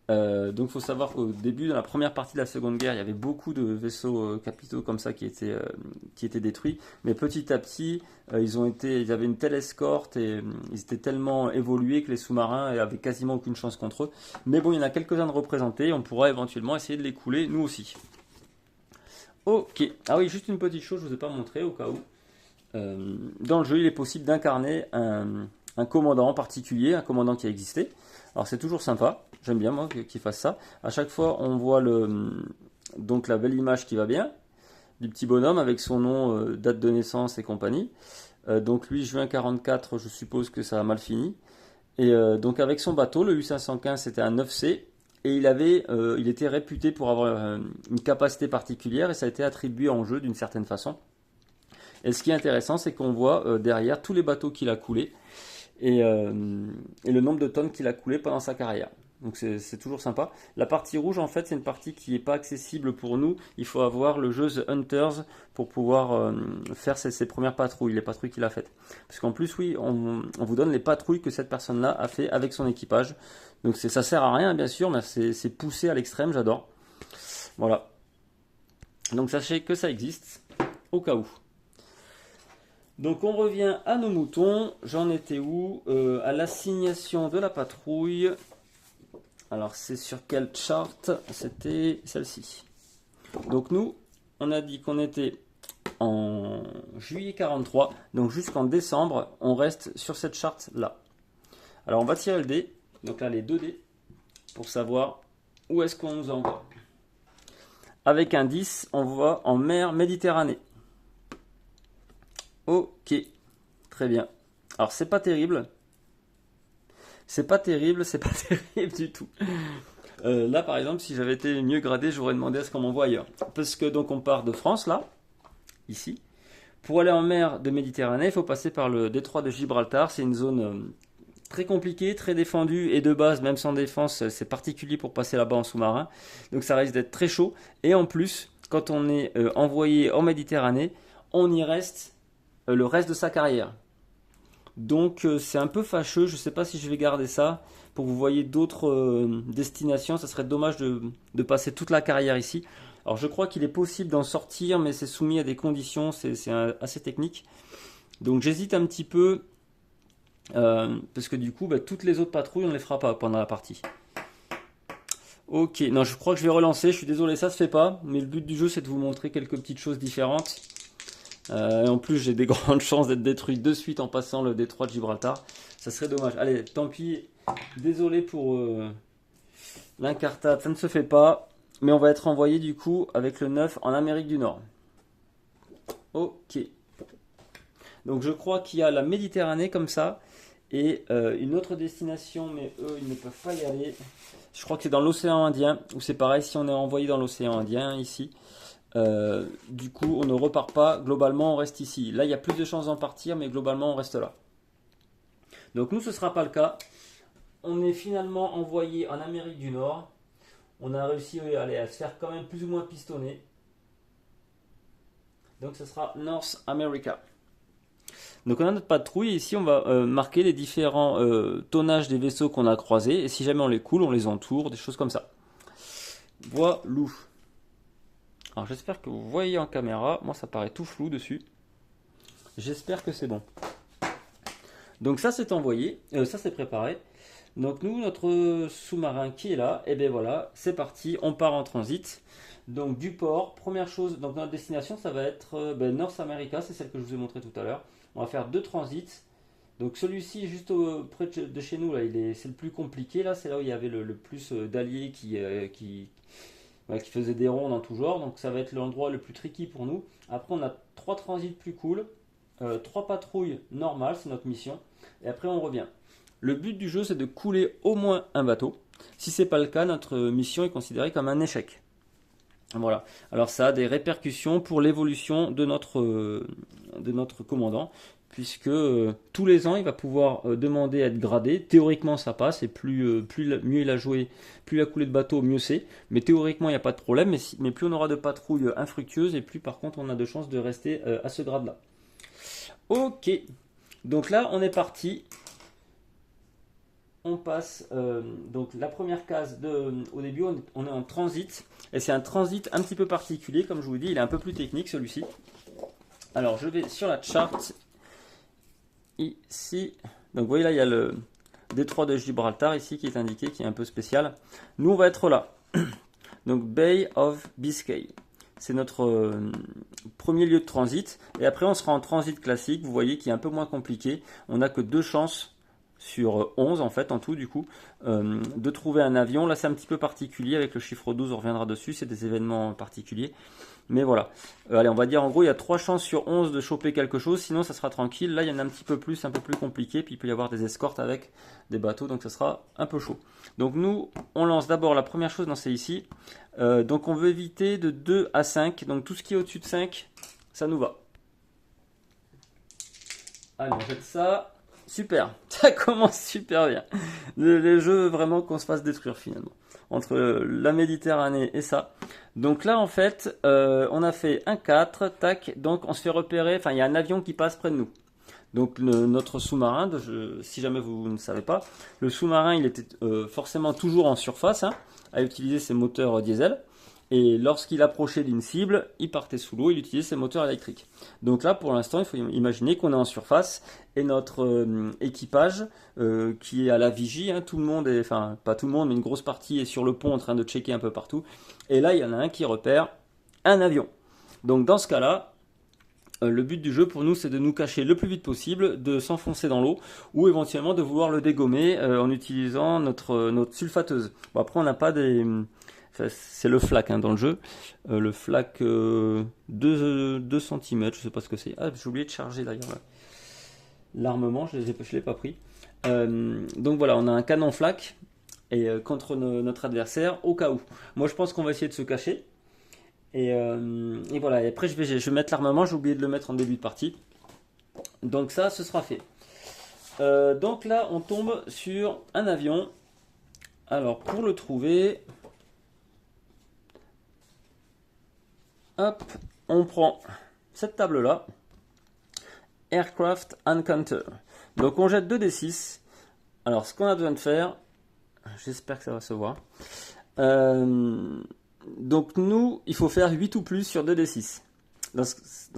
Donc il faut savoir qu'au début, dans la première partie de la Seconde Guerre, il y avait beaucoup de vaisseaux capitaux comme ça qui étaient détruits. Mais petit à petit, ils avaient une telle escorte et ils étaient tellement évolués que les sous-marins avaient quasiment aucune chance contre eux. Mais bon, il y en a quelques-uns de représentés, on pourra éventuellement essayer de les couler, nous aussi. Ok, ah oui, juste une petite chose, je ne vous ai pas montré au cas où. Dans le jeu, il est possible d'incarner un commandant en particulier, un commandant qui a existé. Alors c'est toujours sympa, j'aime bien moi qu'il fasse ça. À chaque fois, on voit donc la belle image qui va bien, du petit bonhomme avec son nom, date de naissance et compagnie. Donc lui, juin 44, je suppose que ça a mal fini. Et donc avec son bateau, le U515, c'était un 9C. Et il était réputé pour avoir une capacité particulière et ça a été attribué en jeu d'une certaine façon. Et ce qui est intéressant, c'est qu'on voit derrière tous les bateaux qu'il a coulés et le nombre de tonnes qu'il a coulé pendant sa carrière. Donc c'est toujours sympa. La partie rouge, en fait, c'est une partie qui n'est pas accessible pour nous. Il faut avoir le jeu The Hunters pour pouvoir faire ses premières patrouilles, les patrouilles qu'il a faites. Parce qu'en plus, oui, on vous donne les patrouilles que cette personne-là a fait avec son équipage. Donc ça sert à rien, bien sûr, mais c'est poussé à l'extrême, j'adore. Voilà. Donc sachez que ça existe, au cas où. Donc on revient à nos moutons. J'en étais où? À l'assignation de la patrouille. Alors c'est sur quelle charte? C'était celle-ci. Donc nous, on a dit qu'on était en juillet 43. Donc jusqu'en décembre, on reste sur cette charte-là. Alors on va tirer le dé. Donc là les 2 dés. Pour savoir où est-ce qu'on nous envoie. Avec un 10, on va en mer Méditerranée. Ok, très bien. Alors c'est pas terrible. C'est pas terrible du tout. Là par exemple, si j'avais été mieux gradé, j'aurais demandé à ce qu'on m'envoie ailleurs. Parce que donc on part de France là, ici. Pour aller en mer de Méditerranée, il faut passer par le détroit de Gibraltar. C'est une zone très compliquée, très défendue et de base, même sans défense, c'est particulier pour passer là-bas en sous-marin. Donc ça risque d'être très chaud. Et en plus, quand on est envoyé en Méditerranée, on y reste le reste de sa carrière. Donc c'est un peu fâcheux, je ne sais pas si je vais garder ça. Pour que vous voyez d'autres destinations, ça serait dommage de passer toute la carrière ici. Alors je crois qu'il est possible d'en sortir, mais c'est soumis à des conditions, c'est assez technique. Donc j'hésite un petit peu, parce que du coup, toutes les autres patrouilles, on ne les fera pas pendant la partie. Ok, non, je crois que je vais relancer, je suis désolé, ça se fait pas, mais le but du jeu c'est de vous montrer quelques petites choses différentes. Et en plus, j'ai des grandes chances d'être détruit de suite en passant le détroit de Gibraltar. Ça serait dommage. Allez, tant pis. Désolé pour l'incartade, ça ne se fait pas. Mais on va être envoyé du coup avec le 9 en Amérique du Nord. Ok. Donc je crois qu'il y a la Méditerranée comme ça. Et une autre destination, mais eux, ils ne peuvent pas y aller. Je crois que c'est dans l'océan Indien. Ou c'est pareil, si on est envoyé dans l'océan Indien, ici. Du coup, on ne repart pas. Globalement, on reste ici. Là, il y a plus de chances d'en partir, mais globalement, on reste là. Donc nous, ce ne sera pas le cas. On est finalement envoyé en Amérique du Nord. On a réussi à se faire quand même plus ou moins pistonner. Donc ce sera North America. Donc on a notre patrouille. Ici, on va marquer les différents tonnages des vaisseaux qu'on a croisés. Et si jamais on les coule, on les entoure, des choses comme ça. Voilà. Alors j'espère que vous voyez en caméra, moi ça paraît tout flou dessus. J'espère que c'est bon. Donc ça c'est envoyé, ça c'est préparé. Donc nous, notre sous-marin qui est là, et bien voilà, c'est parti, on part en transit. Donc du port, première chose, donc notre destination ça va être North America, c'est celle que je vous ai montré tout à l'heure. On va faire 2 transits. Donc celui-ci juste près de chez nous, là, c'est le plus compliqué, là, c'est là où il y avait le plus d'alliés qui faisaient des rondes en tout genre, donc ça va être l'endroit le plus tricky pour nous. Après on a 3 transits plus cool, 3 patrouilles normales, c'est notre mission, et après on revient. Le but du jeu c'est de couler au moins un bateau. Si c'est pas le cas, notre mission est considérée comme un échec. Voilà. Alors ça a des répercussions pour l'évolution de notre commandant, puisque tous les ans il va pouvoir demander à être gradé. Théoriquement ça passe, et mieux il a joué, plus il a coulé de bateau, mieux c'est. Mais théoriquement il n'y a pas de problème, mais plus on aura de patrouilles infructueuses, et plus par contre on a de chances de rester à ce grade-là. Ok, donc là on est parti. On passe donc la première case au début, on est en transit, et c'est un transit un petit peu particulier, comme je vous dis, il est un peu plus technique celui-ci. Alors je vais sur la charte ici, donc vous voyez là il y a le détroit de Gibraltar ici qui est indiqué, qui est un peu spécial. Nous on va être là, donc Bay of Biscay, c'est notre premier lieu de transit, et après on sera en transit classique, vous voyez qui est un peu moins compliqué, on n'a que 2 chances sur 11 en fait en tout du coup de trouver un avion. Là c'est un petit peu particulier avec le chiffre 12, on reviendra dessus, c'est des événements particuliers, mais voilà. Allez, on va dire en gros il y a 3 chances sur 11 de choper quelque chose, sinon ça sera tranquille. Là il y en a un petit peu plus, un peu plus compliqué, puis il peut y avoir des escortes avec des bateaux, donc ça sera un peu chaud. Donc nous on lance d'abord, la première chose, c'est ici, donc on veut éviter de 2 à 5, donc tout ce qui est au-dessus de 5 ça nous va. Allez, on jette ça. Super, ça commence super bien. Les jeux vraiment qu'on se fasse détruire finalement. Entre la Méditerranée et ça. Donc là en fait, on a fait un 4, tac, donc on se fait repérer, enfin il y a un avion qui passe près de nous. Donc notre sous-marin, si jamais vous ne savez pas, le sous-marin il était forcément toujours en surface, à utiliser ses moteurs diesel. Et lorsqu'il approchait d'une cible, il partait sous l'eau, il utilisait ses moteurs électriques. Donc là, pour l'instant, il faut imaginer qu'on est en surface et notre équipage qui est à la vigie, tout le monde est, enfin pas tout le monde, mais une grosse partie est sur le pont en train de checker un peu partout. Et là, il y en a un qui repère un avion. Donc dans ce cas-là, le but du jeu pour nous, c'est de nous cacher le plus vite possible, de s'enfoncer dans l'eau ou éventuellement de vouloir le dégommer en utilisant notre sulfateuse. Bon, après, on n'a pas des... C'est le flak dans le jeu. Le flak 2 cm, je sais pas ce que c'est. Ah, j'ai oublié de charger d'ailleurs l'armement, je l'ai pas pris. Donc voilà, on a un canon flak et contre notre adversaire au cas où. Moi je pense qu'on va essayer de se cacher. Et voilà, et après je vais mettre l'armement, j'ai oublié de le mettre en début de partie. Donc ça, ce sera fait. Donc là, on tombe sur un avion. Alors pour le trouver... Hop, on prend cette table-là, Aircraft Encounter. Donc on jette 2d6. Alors ce qu'on a besoin de faire, j'espère que ça va se voir. Donc nous, il faut faire 8 ou plus sur 2d6. Dans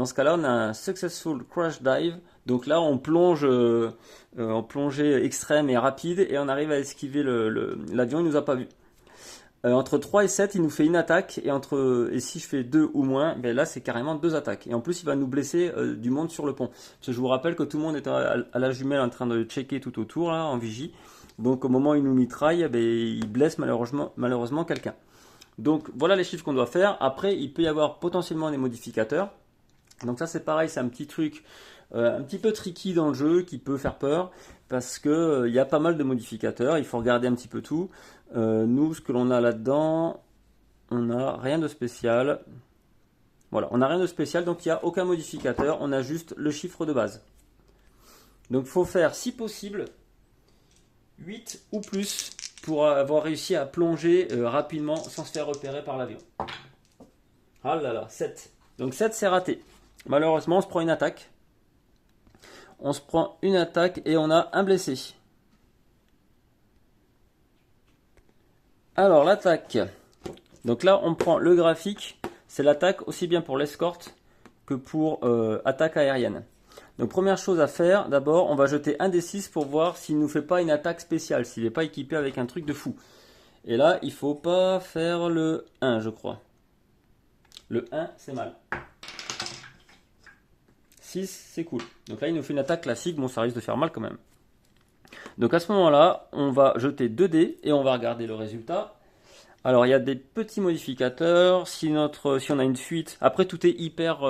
ce cas-là, on a un Successful Crash Dive. Donc là, on plonge en plongée extrême et rapide et on arrive à esquiver l'avion, il nous a pas vu. Entre 3 et 7, il nous fait une attaque, et si je fais 2 ou moins, ben là c'est carrément 2 attaques. Et en plus, il va nous blesser du monde sur le pont. Parce que je vous rappelle que tout le monde est à la jumelle en train de checker tout autour, là, en vigie. Donc au moment où il nous mitraille, ben, il blesse malheureusement quelqu'un. Donc voilà les chiffres qu'on doit faire. Après, il peut y avoir potentiellement des modificateurs. Donc ça c'est pareil, c'est un petit truc un petit peu tricky dans le jeu qui peut faire peur. Parce que y a pas mal de modificateurs, il faut regarder un petit peu tout. Nous, ce que l'on a là-dedans, on n'a rien de spécial. Voilà, on n'a rien de spécial, donc il n'y a aucun modificateur, on a juste le chiffre de base. Donc il faut faire, si possible, 8 ou plus pour avoir réussi à plonger rapidement sans se faire repérer par l'avion. Ah là là, 7. Donc 7, c'est raté. Malheureusement, on se prend une attaque. On se prend une attaque et on a un blessé. Alors l'attaque. Donc là on prend le graphique. C'est l'attaque aussi bien pour l'escorte que pour attaque aérienne. Donc première chose à faire, d'abord on va jeter un des 6 pour voir s'il ne nous fait pas une attaque spéciale, s'il n'est pas équipé avec un truc de fou. Et là il faut pas faire le 1 je crois. Le 1 c'est mal. 6 c'est cool. Donc là il nous fait une attaque classique, bon ça risque de faire mal quand même. Donc à ce moment-là on va jeter 2 dés et on va regarder le résultat. Alors il y a des petits modificateurs, si on a une fuite, après tout est hyper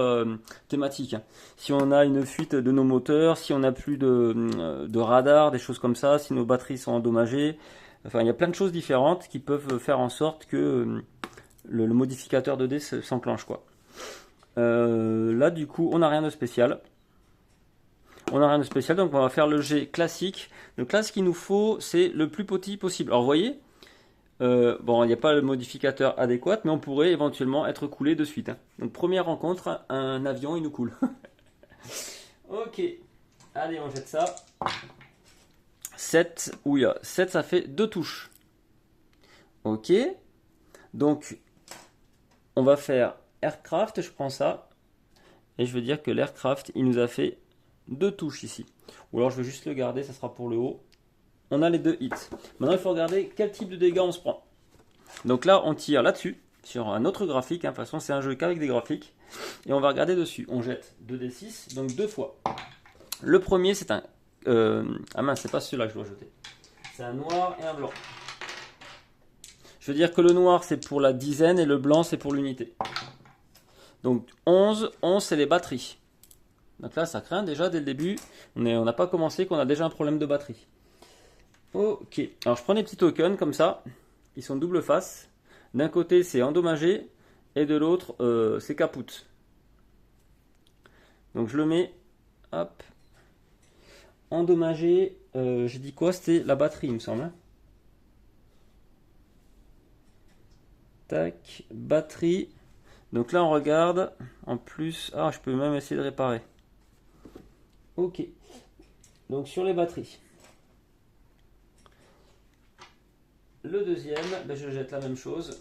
thématique, hein. Si on a une fuite de nos moteurs, si on n'a plus de radar, des choses comme ça, si nos batteries sont endommagées, enfin il y a plein de choses différentes qui peuvent faire en sorte que le modificateur de dés s'enclenche quoi. Là du coup on n'a rien de spécial. On n'a rien de spécial donc on va faire le jet classique. Donc là ce qu'il nous faut c'est le plus petit possible. Alors vous voyez, bon, il n'y a pas le modificateur adéquat, mais on pourrait éventuellement être coulé de suite, hein. Donc, première rencontre, un avion, il nous coule. Ok, allez, on jette ça. 7, ouïa, 7, ça fait 2 touches. Ok, donc, on va faire Aircraft, je prends ça, et je veux dire que l'Aircraft, il nous a fait 2 touches ici. Ou alors, je vais juste le garder, ça sera pour le haut. On a les 2 hits. Maintenant, il faut regarder quel type de dégâts on se prend. Donc là, on tire là-dessus, sur un autre graphique. Hein. De toute façon, c'est un jeu qu'avec des graphiques. Et on va regarder dessus. On jette 2d6, donc 2 fois. Le premier, c'est un... ah mince, c'est pas celui-là que je dois jeter. C'est un noir et un blanc. Je veux dire que le noir, c'est pour la dizaine et le blanc, c'est pour l'unité. Donc 11, c'est les batteries. Donc là, ça craint déjà dès le début. On n'a pas commencé, qu'on a déjà un problème de batterie. Ok, alors je prends des petits tokens comme ça, ils sont double face. D'un côté c'est endommagé et de l'autre c'est capoute. Donc je le mets, hop, endommagé, j'ai dit quoi? C'était la batterie il me semble. Hein. Tac, batterie. Donc là on regarde, en plus, ah je peux même essayer de réparer. Ok, donc sur les batteries. Le deuxième, ben je jette la même chose.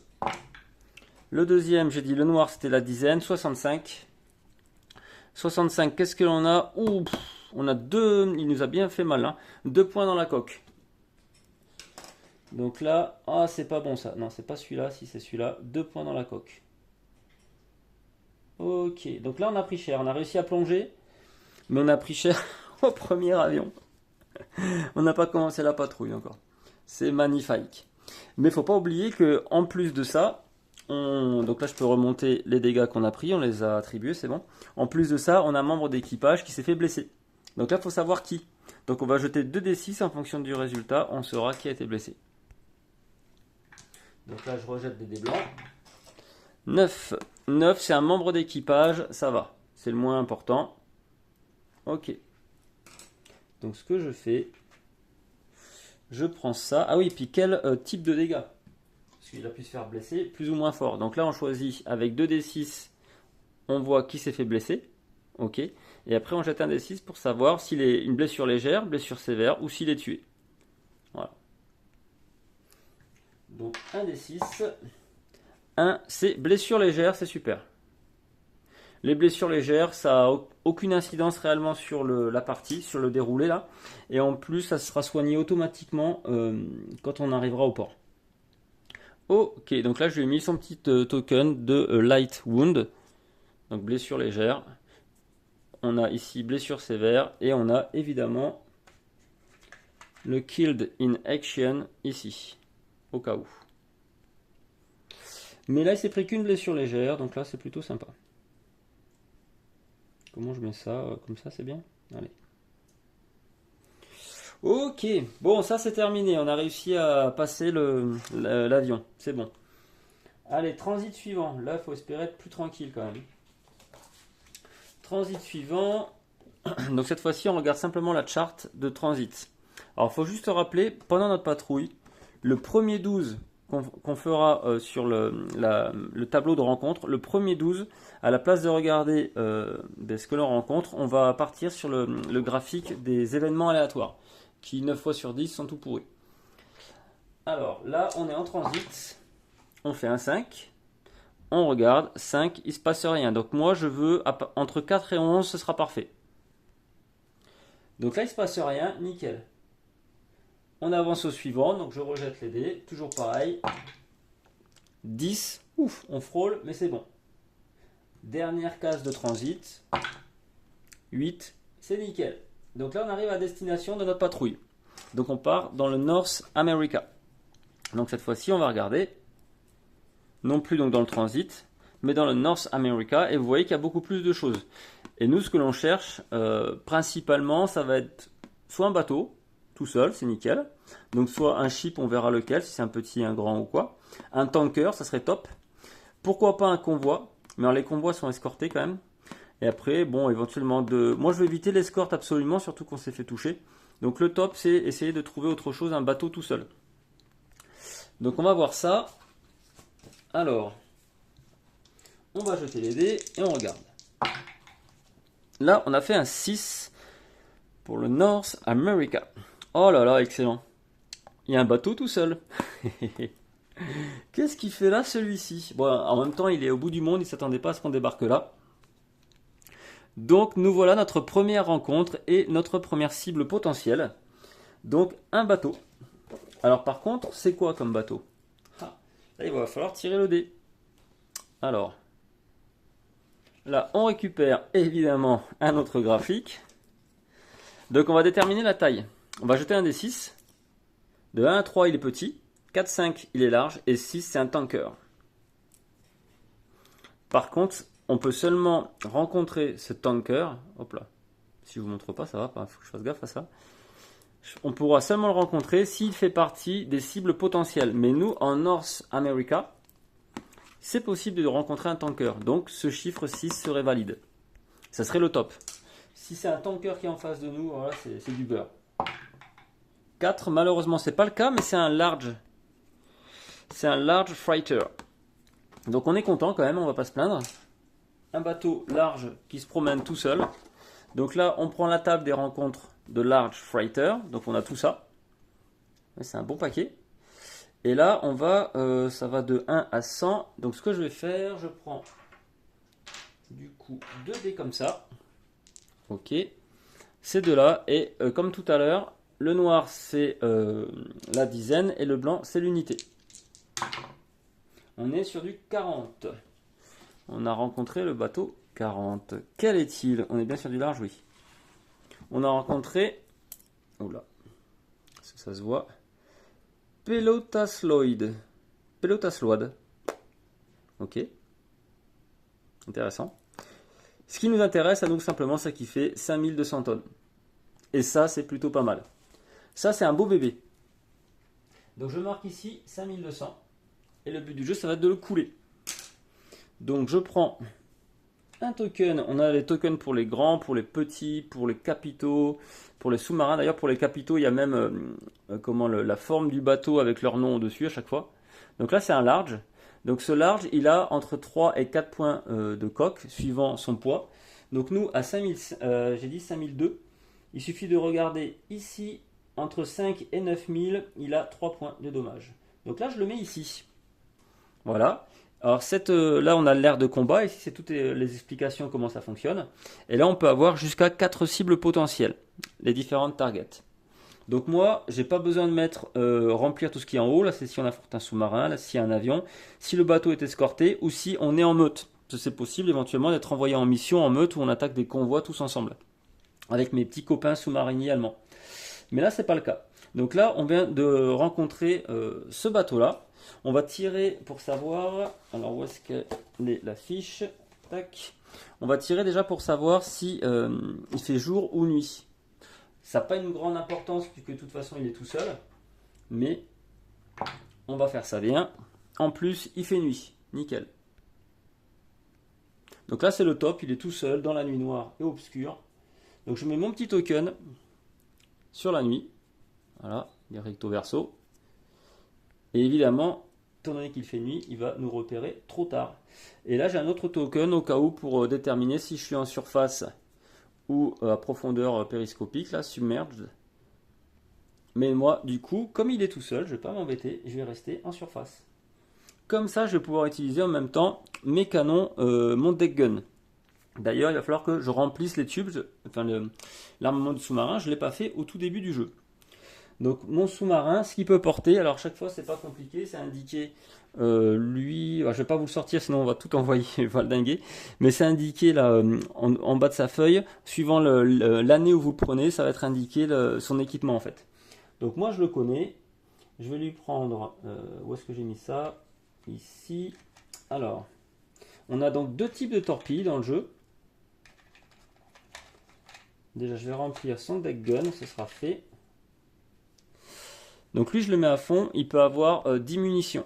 Le deuxième, j'ai dit le noir, c'était la dizaine, 65. 65, qu'est-ce que l'on a? Ouh, on a 2, il nous a bien fait mal, hein. 2 points dans la coque. Donc là, ah c'est pas bon ça. Non, c'est pas celui-là, si c'est celui-là. 2 points dans la coque. Ok, donc là on a pris cher. On a réussi à plonger, mais on a pris cher au premier avion. On n'a pas commencé la patrouille encore. C'est magnifique. Mais il ne faut pas oublier que en plus de ça, donc là je peux remonter les dégâts qu'on a pris, on les a attribués, c'est bon. En plus de ça, on a un membre d'équipage qui s'est fait blesser. Donc là il faut savoir qui. Donc on va jeter 2d6 en fonction du résultat, on saura qui a été blessé. Donc là je rejette des dés blancs. 9. 9 c'est un membre d'équipage, ça va. C'est le moins important. Ok. Donc ce que je fais, je prends ça. Ah oui, puis quel type de dégâts? Parce qu'il a pu se faire blesser plus ou moins fort. Donc là, on choisit avec 2d6, on voit qui s'est fait blesser. Ok. Et après, on jette un d6 pour savoir s'il est une blessure légère, blessure sévère ou s'il est tué. Voilà. Donc 1 d6. 1, c'est blessure légère, c'est super. Les blessures légères, ça n'a aucune incidence réellement sur la partie, sur le déroulé là. Et en plus, ça sera soigné automatiquement quand on arrivera au port. Ok, donc là je lui ai mis son petit token de light wound. Donc blessure légère. On a ici blessure sévère. Et on a évidemment le killed in action ici. Au cas où. Mais là il s'est pris qu'une blessure légère. Donc là c'est plutôt sympa. Comment je mets ça? Comme ça, c'est bien? Allez. Ok, bon, ça c'est terminé. On a réussi à passer l'avion. C'est bon. Allez, transit suivant. Là, il faut espérer être plus tranquille quand même. Transit suivant. Donc cette fois-ci, on regarde simplement la charte de transit. Alors, il faut juste rappeler, pendant notre patrouille, le premier 12 qu'on fera sur le tableau de rencontre, le premier 12, à la place de regarder ce que l'on rencontre, on va partir sur le graphique des événements aléatoires, qui 9 fois sur 10 sont tout pourris. Alors là, on est en transit, on fait un 5, on regarde, 5, il ne se passe rien. Donc moi, je veux entre 4 et 11, ce sera parfait. Donc là, il ne se passe rien, nickel. On avance au suivant, donc je rejette les dés, toujours pareil. 10, ouf, on frôle, mais c'est bon. Dernière case de transit. 8, c'est nickel. Donc là, on arrive à destination de notre patrouille. Donc on part dans le North America. Donc cette fois-ci, on va regarder. Non plus donc dans le transit, mais dans le North America. Et vous voyez qu'il y a beaucoup plus de choses. Et nous, ce que l'on cherche, principalement, ça va être soit un bateau, tout seul, c'est nickel. Donc soit un ship, on verra lequel, si c'est un petit, un grand ou quoi. Un tanker, ça serait top. Pourquoi pas un convoi, mais alors les convois sont escortés quand même. Et après, bon, éventuellement Moi, je vais éviter l'escorte absolument, surtout qu'on s'est fait toucher. Donc le top, c'est essayer de trouver autre chose, un bateau tout seul. Donc on va voir ça. Alors, on va jeter les dés et on regarde. Là, on a fait un 6 pour le North America. Oh là là, excellent. Il y a un bateau tout seul. Qu'est-ce qu'il fait là, celui-ci? Bon, en même temps, il est au bout du monde, il ne s'attendait pas à ce qu'on débarque là. Donc, nous voilà notre première rencontre et notre première cible potentielle. Donc, un bateau. Alors, par contre, c'est quoi comme bateau? Là, il va falloir tirer le dé. Alors, là, on récupère évidemment un autre graphique. Donc, on va déterminer la taille. On va jeter un D6. De 1 à 3, il est petit. 4, 5, il est large. Et 6, c'est un tanker. Par contre, on peut seulement rencontrer ce tanker. Hop là. Si je vous montre pas, ça va pas. Il faut que je fasse gaffe à ça. On pourra seulement le rencontrer s'il fait partie des cibles potentielles. Mais nous, en North America, c'est possible de rencontrer un tanker. Donc, ce chiffre 6 serait valide. Ça serait le top. Si c'est un tanker qui est en face de nous, voilà, c'est du beurre. 4, malheureusement, c'est pas le cas, mais c'est un large. C'est un large freighter. Donc, on est content quand même, on va pas se plaindre. Un bateau large qui se promène tout seul. Donc là, on prend la table des rencontres de large freighter. Donc, on a tout ça. C'est un bon paquet. Et là, on va, ça va de 1 à 100. Donc, ce que je vais faire, je prends du coup 2 dés comme ça. Ok. Ces deux-là. Et comme tout à l'heure, le noir, c'est la dizaine. Et le blanc, c'est l'unité. On est sur du 40. On a rencontré le bateau 40. Quel est-il? On est bien sur du large, oui. On a rencontré... Oula. Est-ce que ça se voit? Pelotasloid. Pelotasloid. Ok. Intéressant. Ce qui nous intéresse à nous simplement, c'est qu'il fait 5200 tonnes. Et ça, c'est plutôt pas mal. Ça, c'est un beau bébé. Donc je marque ici 5200. Et le but du jeu, ça va être de le couler. Donc je prends un token. On a les tokens pour les grands, pour les petits, pour les capitaux, pour les sous-marins. D'ailleurs, pour les capitaux, il y a même la forme du bateau avec leur nom dessus à chaque fois. Donc là, c'est un large. Donc ce large, il a entre 3 et 4 points de coque, suivant son poids. Donc nous, à 5000, j'ai dit 5002. Il suffit de regarder ici, entre 5 et 9000, il a 3 points de dommage. Donc là, je le mets ici. Voilà. Alors là, on a l'air de combat. Ici, c'est toutes les explications comment ça fonctionne. Et là, on peut avoir jusqu'à 4 cibles potentielles, les différentes targets. Donc moi, j'ai pas besoin de mettre remplir tout ce qui est en haut. Là, c'est si on affronte un sous-marin, là, s'il y a un avion, si le bateau est escorté ou si on est en meute. C'est possible éventuellement d'être envoyé en mission en meute où on attaque des convois tous ensemble, avec mes petits copains sous-mariniers allemands. Mais là, c'est pas le cas. Donc là, on vient de rencontrer ce bateau-là. On va tirer pour savoir. Alors, où est-ce qu'est la fiche? Tac. On va tirer déjà pour savoir si il fait jour ou nuit. Ça n'a pas une grande importance puisque de toute façon il est tout seul. Mais on va faire ça bien. En plus, il fait nuit. Nickel. Donc là, c'est le top. Il est tout seul dans la nuit noire et obscure. Donc je mets mon petit token sur la nuit. Voilà, il est recto verso. Et évidemment, étant donné qu'il fait nuit, il va nous repérer trop tard. Et là, j'ai un autre token au cas où pour déterminer si je suis en surface ou à profondeur périscopique, là, submerged. Mais moi, du coup, comme il est tout seul, je ne vais pas m'embêter, je vais rester en surface. Comme ça, je vais pouvoir utiliser en même temps mes canons, mon deck gun. D'ailleurs, il va falloir que je remplisse les tubes, enfin l'armement du sous-marin, je ne l'ai pas fait au tout début du jeu. Donc mon sous-marin, ce qu'il peut porter, alors chaque fois c'est pas compliqué, c'est indiqué, lui, je vais pas vous le sortir sinon on va tout envoyer, on va le dinguer, mais c'est indiqué là en bas de sa feuille, suivant l'année où vous le prenez, ça va être indiqué son équipement en fait. Donc moi je le connais, je vais lui prendre, où est-ce que j'ai mis ça? Ici. Alors, on a donc deux types de torpilles dans le jeu. Déjà je vais remplir son deck gun, ce sera fait. Donc lui je le mets à fond, il peut avoir 10 munitions.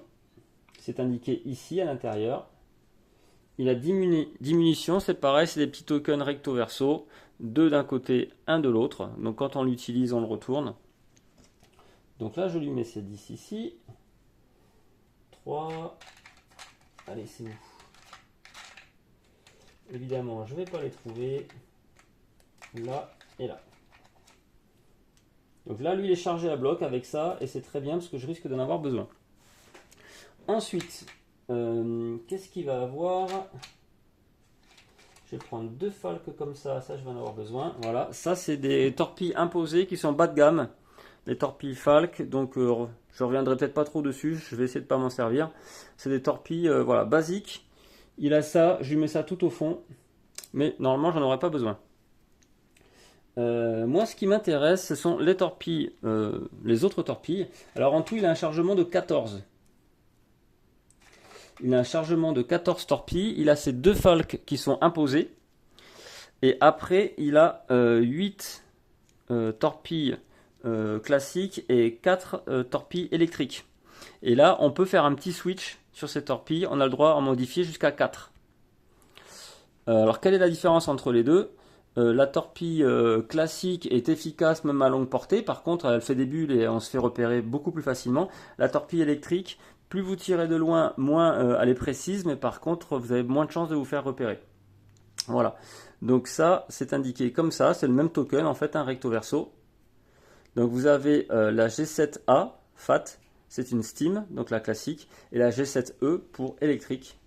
C'est indiqué ici à l'intérieur. Il a 10 munitions, c'est pareil, c'est des petits tokens recto verso. 2 d'un côté, 1 de l'autre. Donc quand on l'utilise, on le retourne. Donc là je lui mets ces 10 ici. 3. Allez, c'est où? Évidemment, je ne vais pas les trouver. Là et là. Donc là, lui, il est chargé à bloc avec ça, et c'est très bien parce que je risque d'en avoir besoin. Ensuite, qu'est-ce qu'il va avoir? Je vais prendre 2 falques comme ça je vais en avoir besoin. Voilà, ça c'est des torpilles imposées qui sont bas de gamme. Les torpilles falques, donc je reviendrai peut-être pas trop dessus, je vais essayer de pas m'en servir. C'est des torpilles voilà, basiques. Il a ça, je lui mets ça tout au fond, mais normalement j'en aurais pas besoin. Moi, ce qui m'intéresse, ce sont les torpilles, les autres torpilles. Alors, en tout, il a un chargement de 14. Il a un chargement de 14 torpilles. Il a ces 2 falques qui sont imposés. Et après, il a 8 torpilles classiques et 4 torpilles électriques. Et là, on peut faire un petit switch sur ces torpilles. On a le droit à en modifier jusqu'à 4. Alors, quelle est la différence entre les deux? La torpille classique est efficace même à longue portée, par contre elle fait des bulles et on se fait repérer beaucoup plus facilement. La torpille électrique, plus vous tirez de loin, moins elle est précise, mais par contre vous avez moins de chances de vous faire repérer. Voilà, donc ça c'est indiqué comme ça, c'est le même token en fait, un recto verso. Donc vous avez la G7A FAT, c'est une Steam, donc la classique, et la G7E pour électrique.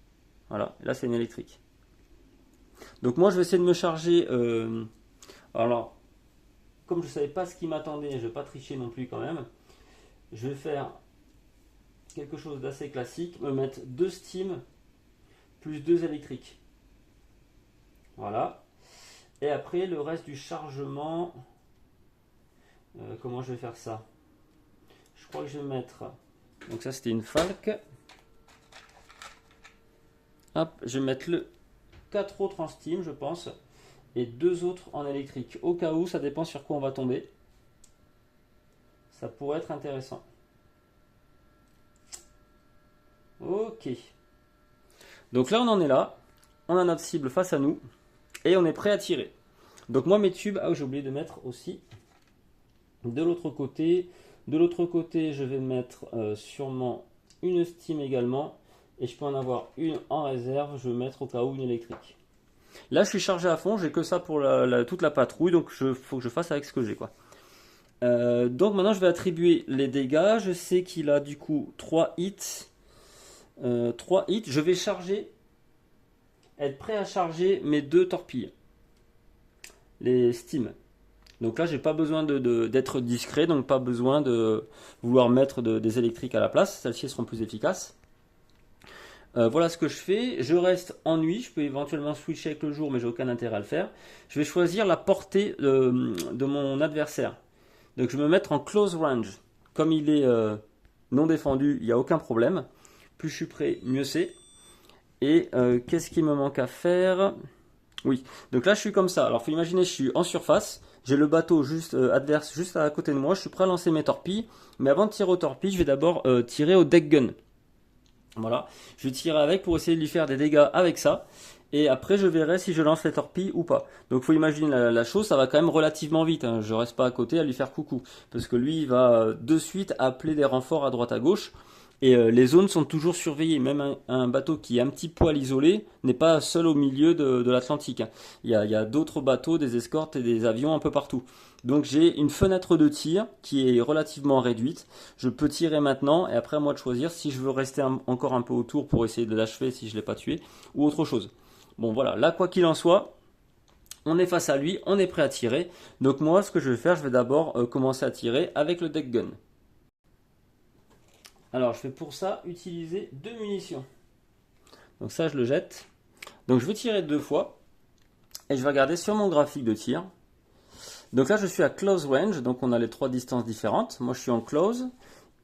Voilà, et là c'est une électrique. Donc moi je vais essayer de me charger, alors comme je ne savais pas ce qui m'attendait, je ne vais pas tricher non plus quand même, je vais faire quelque chose d'assez classique, me mettre 2 Steam plus 2 électriques. Voilà. Et après le reste du chargement, comment je vais faire ça? Je crois que je vais mettre, donc ça c'était une Falk. Hop, je vais mettre 4 autres en Steam, je pense, et 2 autres en électrique. Au cas où, ça dépend sur quoi on va tomber. Ça pourrait être intéressant. Ok. Donc là, on en est là. On a notre cible face à nous. Et on est prêt à tirer. Donc moi, mes tubes, j'ai oublié de mettre aussi de l'autre côté. De l'autre côté, je vais mettre sûrement une Steam également. Et je peux en avoir une en réserve, je vais mettre au cas où une électrique. Là, je suis chargé à fond, j'ai que ça pour toute la patrouille, donc il faut que je fasse avec ce que j'ai, quoi. Donc maintenant, je vais attribuer les dégâts. Je sais qu'il a du coup 3 hits. 3 hits. Je vais charger, être prêt à charger mes 2 torpilles. Les Steam. Donc là, j'ai pas besoin d'être discret, donc pas besoin de vouloir mettre des électriques à la place. Celles-ci seront plus efficaces. Voilà ce que je fais. Je reste en nuit. Je peux éventuellement switcher avec le jour, mais j'ai aucun intérêt à le faire. Je vais choisir la portée de mon adversaire. Donc je vais me mettre en close range. Comme il est non défendu, il n'y a aucun problème. Plus je suis prêt, mieux c'est. Et qu'est-ce qu'il me manque à faire? Oui, donc là je suis comme ça. Alors il faut imaginer, je suis en surface. J'ai le bateau juste adverse, juste à côté de moi. Je suis prêt à lancer mes torpilles. Mais avant de tirer aux torpilles, je vais d'abord tirer au deck gun. Voilà, je vais tirer avec pour essayer de lui faire des dégâts avec ça. Et après, je verrai si je lance les torpilles ou pas. Donc, il faut imaginer la chose, ça va quand même relativement vite. Hein. Je reste pas à côté à lui faire coucou. Parce que lui, il va de suite appeler des renforts à droite à gauche. Et les zones sont toujours surveillées. Même un bateau qui est un petit poil isolé n'est pas seul au milieu de l'Atlantique. Hein. Il y a d'autres bateaux, des escortes et des avions un peu partout. Donc j'ai une fenêtre de tir qui est relativement réduite. Je peux tirer maintenant et après à moi de choisir si je veux rester encore un peu autour pour essayer de l'achever si je ne l'ai pas tué ou autre chose. Bon voilà, là quoi qu'il en soit, on est face à lui, on est prêt à tirer. Donc moi, ce que je vais faire, je vais d'abord commencer à tirer avec le deck gun. Alors je vais pour ça utiliser 2 munitions. Donc ça, je le jette. Donc je vais tirer 2 fois. Et je vais regarder sur mon graphique de tir. Donc là, je suis à close range. Donc on a les 3 distances différentes. Moi, je suis en close,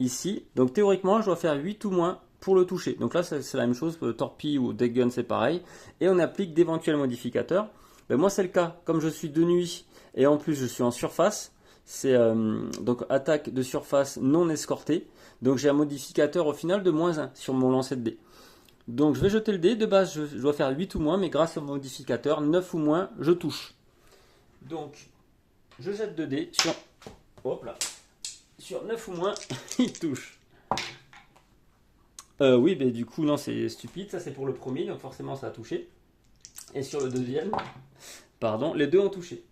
ici. Donc théoriquement, je dois faire 8 ou moins pour le toucher. Donc là, c'est la même chose. Pour le torpille ou deck gun, c'est pareil. Et on applique d'éventuels modificateurs. Ben, moi, c'est le cas. Comme je suis de nuit et en plus, je suis en surface. C'est donc attaque de surface non escortée. Donc j'ai un modificateur au final de -1 sur mon lancer de dés. Donc je vais jeter le dé. De base, je dois faire 8 ou moins, mais grâce au modificateur, 9 ou moins, je touche. Donc je jette 2 dés sur, hop là, sur 9 ou moins, il touche. Oui, mais du coup, non, c'est stupide. Ça, c'est pour le premier, donc forcément, ça a touché. Et sur le deuxième, pardon, les deux ont touché.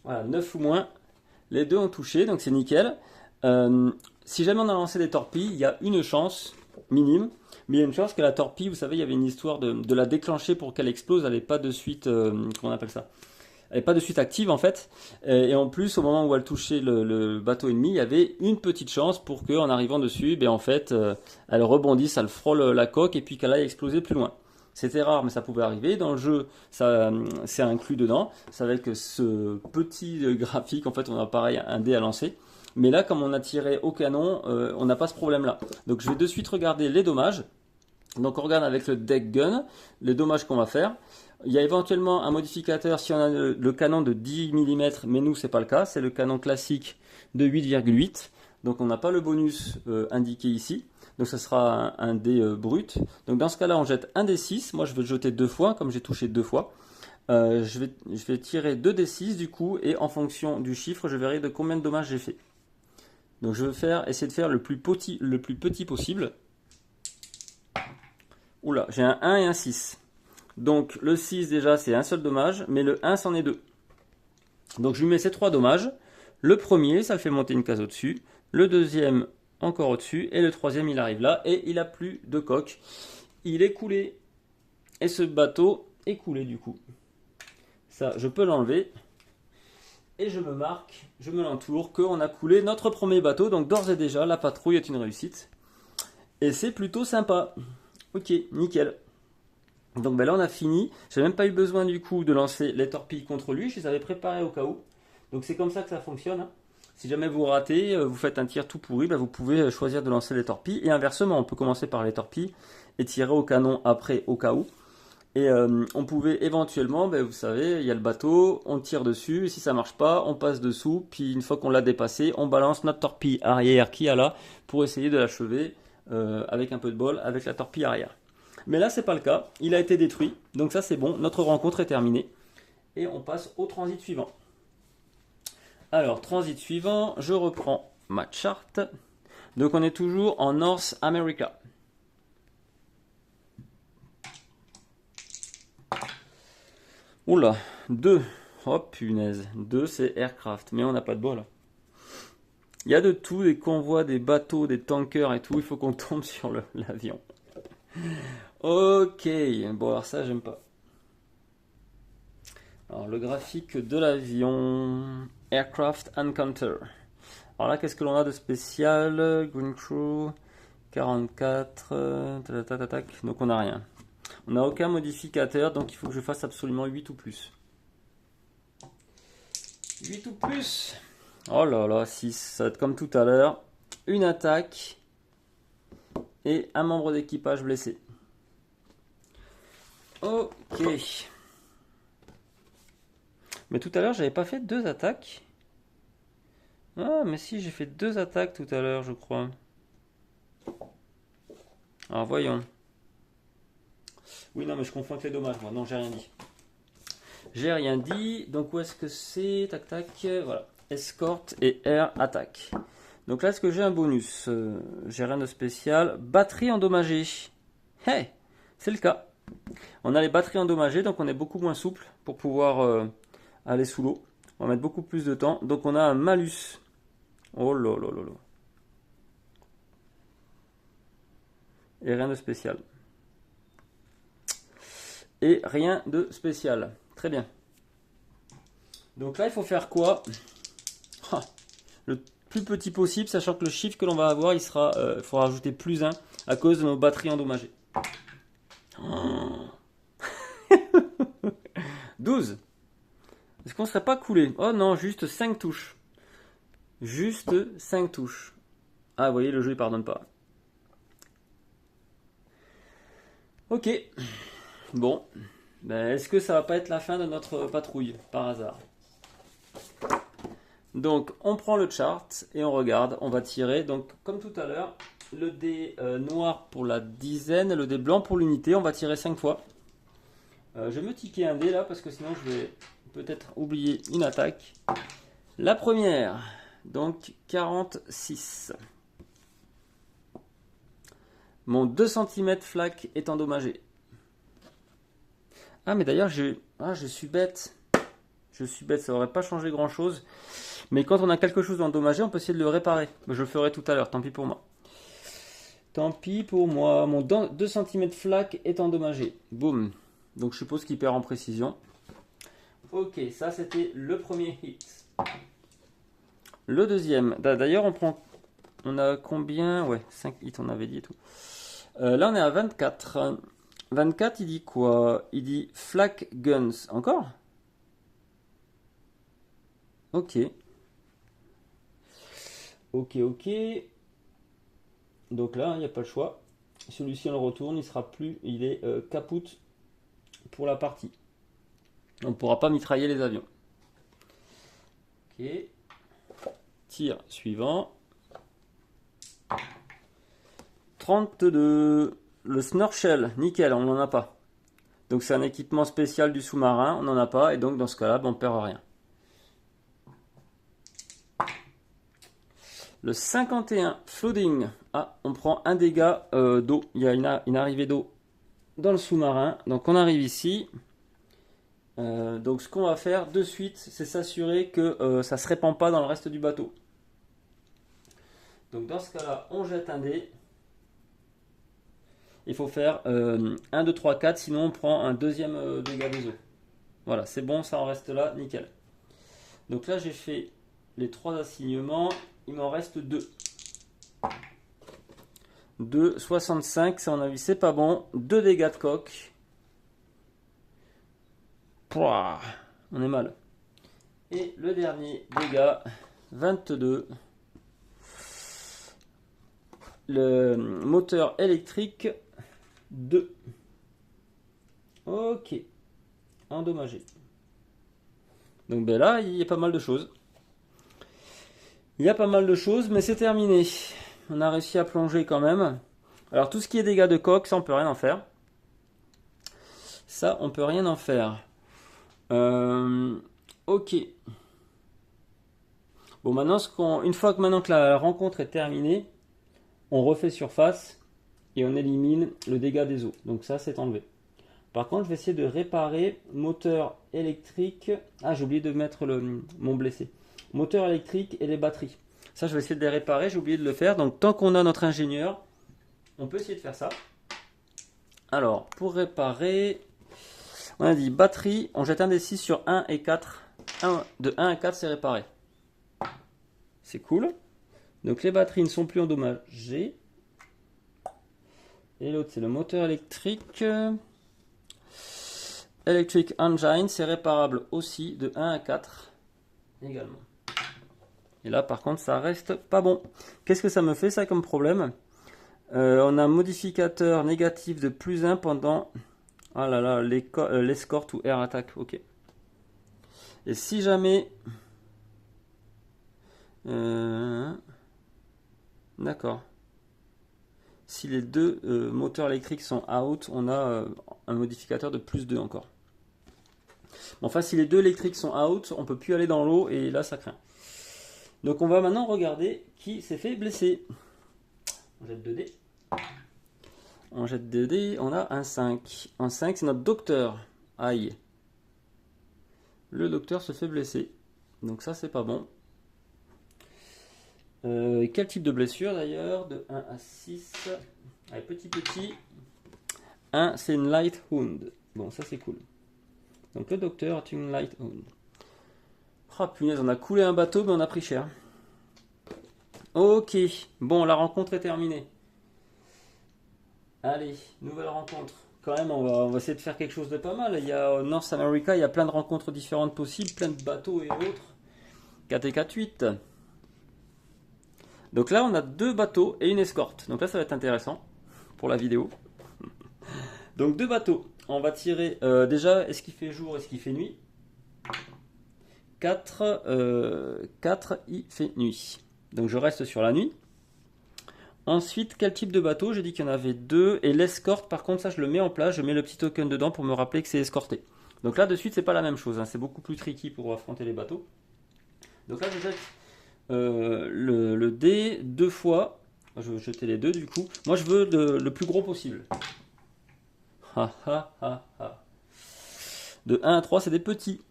Voilà, 9 ou moins, les deux ont touché, donc c'est nickel. Si jamais on a lancé des torpilles, il y a une chance minime, mais il y a une chance que la torpille, vous savez, il y avait une histoire de la déclencher pour qu'elle explose, elle n'est pas de suite, comment on appelle ça? Elle n'est pas de suite active en fait. Et en plus, au moment où elle touchait le bateau ennemi, il y avait une petite chance pour qu'en arrivant dessus, ben, en fait, elle rebondisse, elle frôle la coque et puis qu'elle aille exploser plus loin. C'était rare, mais ça pouvait arriver. Dans le jeu, ça, c'est inclus dedans. C'est avec ce petit graphique, en fait, on a pareil un dé à lancer. Mais là, comme on a tiré au canon, on n'a pas ce problème-là. Donc je vais de suite regarder les dommages. Donc on regarde avec le deck gun les dommages qu'on va faire. Il y a éventuellement un modificateur si on a le canon de 10 mm, mais nous c'est pas le cas, c'est le canon classique de 8,8. Donc on n'a pas le bonus indiqué ici. Donc ça sera un dé brut. Donc dans ce cas-là, on jette un D6. Moi je vais le jeter 2 fois, comme j'ai touché 2 fois. Je vais tirer 2 D6 du coup, et en fonction du chiffre, je verrai de combien de dommages j'ai fait. Donc je vais essayer de faire le plus petit possible. Oula, j'ai un 1 et un 6. Donc le 6 déjà c'est un seul dommage, mais le 1 c'en est 2. Donc je lui mets ces 3 dommages. Le premier, ça le fait monter une case au-dessus. Le deuxième, encore au-dessus. Et le troisième, il arrive là. Et il n'a plus de coque. Il est coulé. Et ce bateau est coulé du coup. Ça, je peux l'enlever. Et je me marque, je me l'entoure, qu'on a coulé notre premier bateau. Donc d'ores et déjà, la patrouille est une réussite. Et c'est plutôt sympa. Ok, nickel. Donc ben là on a fini, j'ai même pas eu besoin du coup de lancer les torpilles contre lui, je les avais préparées au cas où. Donc c'est comme ça que ça fonctionne, hein. Si jamais vous ratez, vous faites un tir tout pourri, ben vous pouvez choisir de lancer les torpilles. Et inversement, on peut commencer par les torpilles et tirer au canon après au cas où. Et on pouvait éventuellement, ben, vous savez, il y a le bateau, on tire dessus, et si ça marche pas, on passe dessous, puis une fois qu'on l'a dépassé, on balance notre torpille arrière qui a là pour essayer de l'achever avec un peu de bol avec la torpille arrière. Mais là, c'est pas le cas. Il a été détruit. Donc ça, c'est bon. Notre rencontre est terminée. Et on passe au transit suivant. Alors, transit suivant, je reprends ma charte. Donc on est toujours en North America. Oula, 2. Oh punaise. 2, c'est aircraft. Mais on n'a pas de bol. Il y a de tout, des convois, des bateaux, des tankers et tout. Il faut qu'on tombe sur l'avion. Ok, bon alors ça j'aime pas. Alors le graphique de l'avion, Aircraft Encounter. Alors là qu'est-ce que l'on a de spécial? Green Crew, 44, donc on n'a rien. On n'a aucun modificateur, donc il faut que je fasse absolument 8 ou plus. 8 ou plus. Oh là là, 6, ça va être comme tout à l'heure. Une attaque et un membre d'équipage blessé. Ok. Mais tout à l'heure, j'avais pas fait 2 attaques. Ah, mais si, j'ai fait 2 attaques tout à l'heure, je crois. Alors, voyons. Oui, non, mais je confonds avec les dommages, moi. Non, j'ai rien dit. J'ai rien dit. Donc, où est-ce que c'est? Tac, tac. Voilà. Escorte et air attaque. Donc là, est-ce que j'ai un bonus? J'ai rien de spécial. Batterie endommagée. Hey, c'est le cas. On a les batteries endommagées, donc on est beaucoup moins souple pour pouvoir aller sous l'eau. On va mettre beaucoup plus de temps. Donc on a un malus. Oh là là là là. Et rien de spécial. Et rien de spécial. Très bien. Donc là, il faut faire quoi? Le plus petit possible, sachant que le chiffre que l'on va avoir, il sera, faudra rajouter plus 1 à cause de nos batteries endommagées. 12. Est-ce qu'on serait pas coulé? Oh non, juste 5 touches. Juste 5 touches. Ah, vous voyez, le jeu, il pardonne pas. Ok. Bon. Ben, est-ce que ça va pas être la fin de notre patrouille, par hasard? Donc, on prend le chart et on regarde. On va tirer, donc, comme tout à l'heure, le dé noir pour la dizaine et le dé blanc pour l'unité. On va tirer 5 fois. Je vais me ticker un dé là, parce que sinon, je vais peut-être oublier une attaque. La première, donc 46. Mon 2 cm flak est endommagé. Ah, mais d'ailleurs, je suis bête. Je suis bête, ça n'aurait pas changé grand chose. Mais quand on a quelque chose d'endommagé, on peut essayer de le réparer. Je le ferai tout à l'heure, tant pis pour moi. Tant pis pour moi. Mon 2 cm flak est endommagé. Boum. Donc je suppose qu'il perd en précision. Ok, ça c'était le premier hit. Le deuxième. D'ailleurs, on a combien? Ouais, 5 hits, on avait dit et tout. Là, on est à 24. 24, il dit quoi? Il dit flak guns. Encore? Ok. Ok, ok. Donc là, il n'y a pas le choix. Celui-ci, on le retourne, il est capoute pour la partie. On ne pourra pas mitrailler les avions. Ok. Tir suivant. 32. Le snorkel, nickel, on n'en a pas. Donc c'est un équipement spécial du sous-marin, on n'en a pas, et donc dans ce cas-là, on ne perd rien. Le 51, flooding. Ah, on prend un dégât d'eau. Il y a une arrivée d'eau dans le sous-marin. Donc on arrive ici. Donc ce qu'on va faire de suite, c'est s'assurer que ça ne se répand pas dans le reste du bateau. Donc dans ce cas-là, on jette un dé. Il faut faire 1, 2, 3, 4, sinon on prend un deuxième dégât des eaux. Voilà, c'est bon, ça en reste là, nickel. Donc là, j'ai fait les 3 assignements. Il m'en reste 2. 2, 65, ça on a vu, c'est pas bon. 2 dégâts de coque. Pouah, on est mal. Et le dernier dégât, 22. Le moteur électrique, 2. Ok. Endommagé. Donc ben là, il y a pas mal de choses. Il y a pas mal de choses, mais c'est terminé. On a réussi à plonger quand même. Alors tout ce qui est dégâts de coque, ça on peut rien en faire. Ça, on peut rien en faire. Ok. Bon, maintenant, une fois que la rencontre est terminée, on refait surface et on élimine le dégât des eaux. Donc ça, c'est enlevé. Par contre, je vais essayer de réparer moteur électrique. Ah, j'ai oublié de mettre mon blessé. Moteur électrique et les batteries. Ça, je vais essayer de les réparer. J'ai oublié de le faire. Donc, tant qu'on a notre ingénieur, on peut essayer de faire ça. Alors, pour réparer, on a dit batterie. On jette un des 6 sur 1 et 4. De 1 à 4, c'est réparé. C'est cool. Donc, les batteries ne sont plus endommagées. Et l'autre, c'est le moteur électrique. Electric Engine, c'est réparable aussi de 1 à 4 également. Et là, par contre, ça reste pas bon. Qu'est-ce que ça me fait, ça, comme problème? On a un modificateur négatif de plus 1 pendant l'escorte ou air attack. Ok. Et si jamais... D'accord. Si les deux moteurs électriques sont out, on a un modificateur de plus 2 encore. Enfin, si les deux électriques sont out, on peut plus aller dans l'eau et là, ça craint. Donc, on va maintenant regarder qui s'est fait blesser. On jette 2 dés. On jette 2 dés, on a un 5. Un 5, c'est notre docteur. Aïe. Le docteur se fait blesser. Donc ça, c'est pas bon. Quel type de blessure d'ailleurs? De 1 à 6. Allez, petit. 1, c'est une light wound. Bon, ça c'est cool. Donc le docteur Tuning Light. Oh punaise, on a coulé un bateau, mais on a pris cher. Ok, bon, la rencontre est terminée. Allez, nouvelle rencontre. Quand même, on va essayer de faire quelque chose de pas mal. Il y a North America, il y a plein de rencontres différentes possibles, plein de bateaux et autres. 4 et 4, 8. Donc là, on a 2 bateaux et une escorte. Donc là, ça va être intéressant pour la vidéo. Donc 2 bateaux. On va tirer déjà, est-ce qu'il fait jour, est-ce qu'il fait nuit? 4, il fait nuit. Donc je reste sur la nuit. Ensuite, quel type de bateau? J'ai dit qu'il y en avait 2. Et l'escorte, par contre, ça je le mets en place. Je mets le petit token dedans pour me rappeler que c'est escorté. Donc là, de suite, c'est pas la même chose. Hein. C'est beaucoup plus tricky pour affronter les bateaux. Donc là, je jette le dé 2 fois. Je vais jeter les 2 du coup. Moi, je veux le plus gros possible. Ha ha ha ha. De 1 à 3, c'est des petits.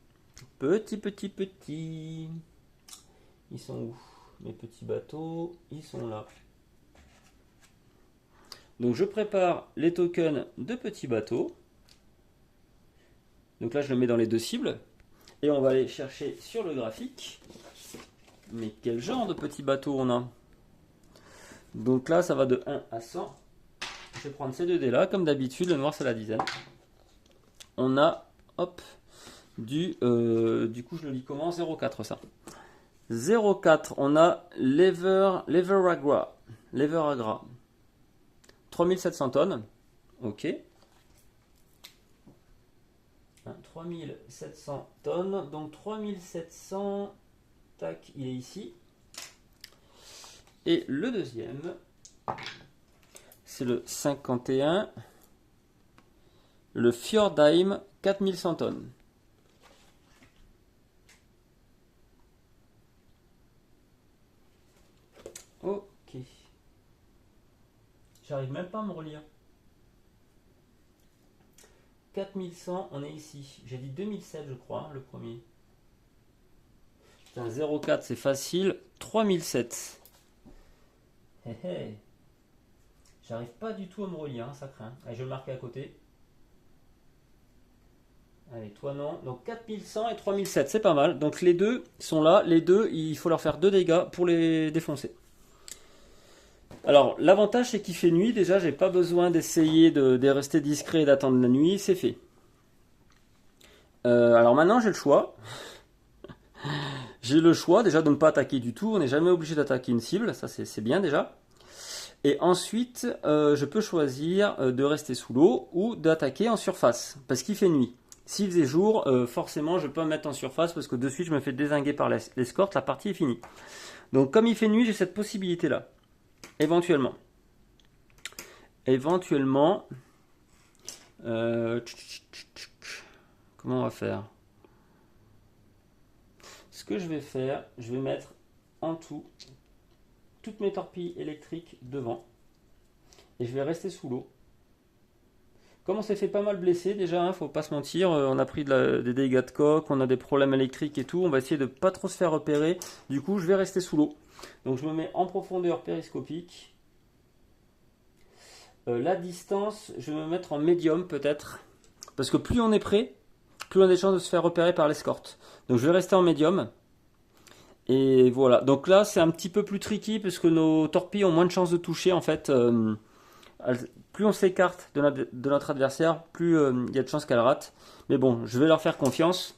Petits. Ils sont où? Mes petits bateaux, ils sont là. Donc je prépare les tokens de petits bateaux. Donc là je le mets dans les 2 cibles. Et on va aller chercher sur le graphique. Mais quel genre de petits bateaux on a? Donc là ça va de 1 à 100. Je vais prendre ces 2 dés là, comme d'habitude, le noir c'est la dizaine. On a, hop, du coup je le lis comment? 0,4 ça. 0,4, on a Leveragra. 3700 tonnes. Ok. 3700 tonnes. Donc 3700. Tac, il est ici. Et le deuxième, c'est le 51. Le Fjordheim 4100 tonnes. Ok. J'arrive même pas à me relire. 4100, on est ici. J'ai dit 2007, je crois, le premier. Putain, 0,4, c'est facile. 3007. Hé hé. J'arrive pas du tout à me relire, hein, ça craint. Allez, je vais le marquer à côté. Allez, toi non. Donc 4100 et 3007, c'est pas mal. Donc les deux sont là. Les deux, il faut leur faire 2 dégâts pour les défoncer. Alors, l'avantage, c'est qu'il fait nuit. Déjà, j'ai pas besoin d'essayer de rester discret et d'attendre la nuit. C'est fait. Alors maintenant, j'ai le choix. J'ai le choix déjà de ne pas attaquer du tout. On n'est jamais obligé d'attaquer une cible. Ça, c'est bien déjà. Et ensuite, je peux choisir de rester sous l'eau ou d'attaquer en surface. Parce qu'il fait nuit. S'il faisait jour, forcément, je peux me mettre en surface parce que de suite, je me fais dézinguer par l'escorte. La partie est finie. Donc, comme il fait nuit, j'ai cette possibilité-là. Éventuellement. Comment on va faire? Ce que je vais faire, je vais mettre en tout toutes mes torpilles électriques devant. Et je vais rester sous l'eau. Comme on s'est fait pas mal blesser déjà, hein, faut pas se mentir, on a pris des dégâts de coque, on a des problèmes électriques et tout, on va essayer de pas trop se faire repérer. Du coup, je vais rester sous l'eau. Donc je me mets en profondeur périscopique. La distance, je vais me mettre en médium peut-être. Parce que plus on est près, plus on a des chances de se faire repérer par l'escorte. Donc je vais rester en médium. Et voilà. Donc là, c'est un petit peu plus tricky parce que nos torpilles ont moins de chances de toucher en fait. Plus on s'écarte de notre adversaire, plus il y a de chances qu'elle rate. Mais bon, je vais leur faire confiance.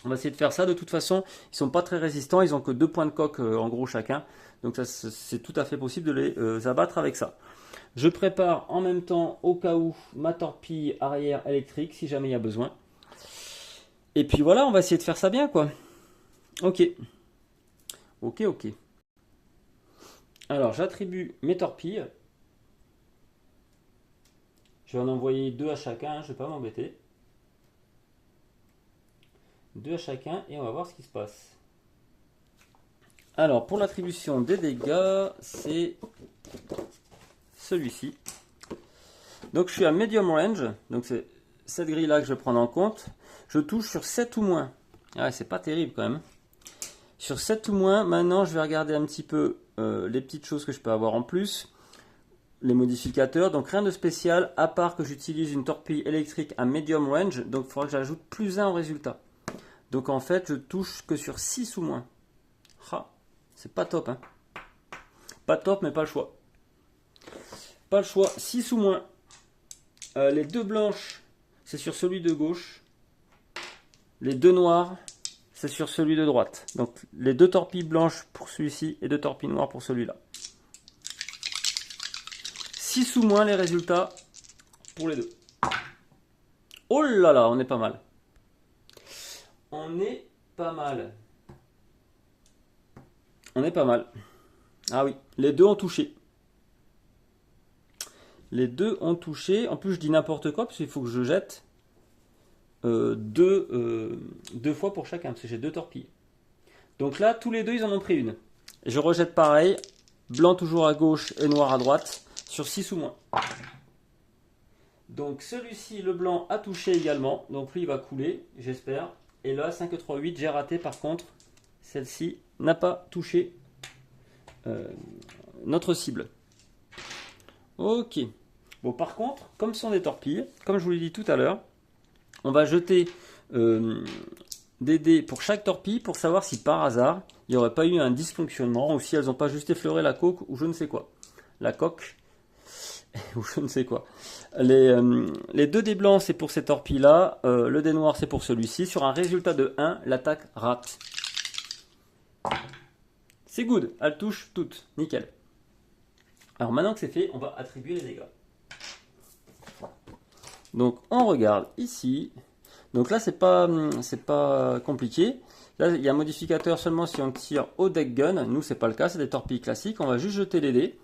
On va essayer de faire ça. De toute façon, ils sont pas très résistants. Ils ont que 2 points de coque en gros chacun. Donc c'est tout à fait possible de les abattre avec ça. Je prépare en même temps au cas où ma torpille arrière électrique si jamais il y a besoin. Et puis voilà, on va essayer de faire ça bien quoi. Ok. Alors j'attribue mes torpilles. Je vais en envoyer 2 à chacun, hein, je ne vais pas m'embêter. 2 à chacun et on va voir ce qui se passe. Alors pour l'attribution des dégâts, c'est celui-ci. Donc je suis à medium range, donc c'est cette grille là que je vais prendre en compte. Je touche sur 7 ou moins. Ah, c'est pas terrible quand même. Sur 7 ou moins, maintenant je vais regarder un petit peu les petites choses que je peux avoir en plus. les modificateurs. Donc rien de spécial, à part que j'utilise une torpille électrique à medium range. Donc il faudra que j'ajoute plus 1 au résultat. Donc en fait, je touche que sur 6 ou moins. Ah, c'est pas top, hein. Pas top, mais pas le choix. Pas le choix, 6 ou moins. Les 2 blanches, c'est sur celui de gauche. Les 2 noirs, c'est sur celui de droite. Donc les 2 torpilles blanches pour celui-ci et 2 torpilles noires pour celui-là. 6 ou moins les résultats pour les 2. Oh là là, on est pas mal. On est pas mal. On est pas mal. Ah oui, les 2 ont touché. Les 2 ont touché. En plus, je dis n'importe quoi parce qu'il faut que je jette 2 fois pour chacun parce que j'ai 2 torpilles. Donc là, tous les 2, ils en ont pris une. Et je rejette pareil. Blanc toujours à gauche et noir à droite sur 6 ou moins. Donc celui-ci, le blanc, a touché également. Donc lui, il va couler, j'espère. Et là, 5, 3, 8, j'ai raté. Par contre, celle-ci n'a pas touché notre cible. Ok. Bon, par contre, comme ce sont des torpilles, comme je vous l'ai dit tout à l'heure, on va jeter des dés pour chaque torpille pour savoir si par hasard, il n'y aurait pas eu un dysfonctionnement ou si elles n'ont pas juste effleuré la coque ou je ne sais quoi. La coque ou je ne sais quoi. Les 2 dés blancs, c'est pour ces torpilles-là. Le dé noir, c'est pour celui-ci. Sur un résultat de 1, l'attaque rate. C'est good. Elles touchent toutes. Nickel. Alors maintenant que c'est fait, on va attribuer les dégâts. Donc on regarde ici. Donc là, c'est pas compliqué. Là, il y a un modificateur seulement si on tire au deck gun. Nous, c'est pas le cas, c'est des torpilles classiques. On va juste jeter les dés.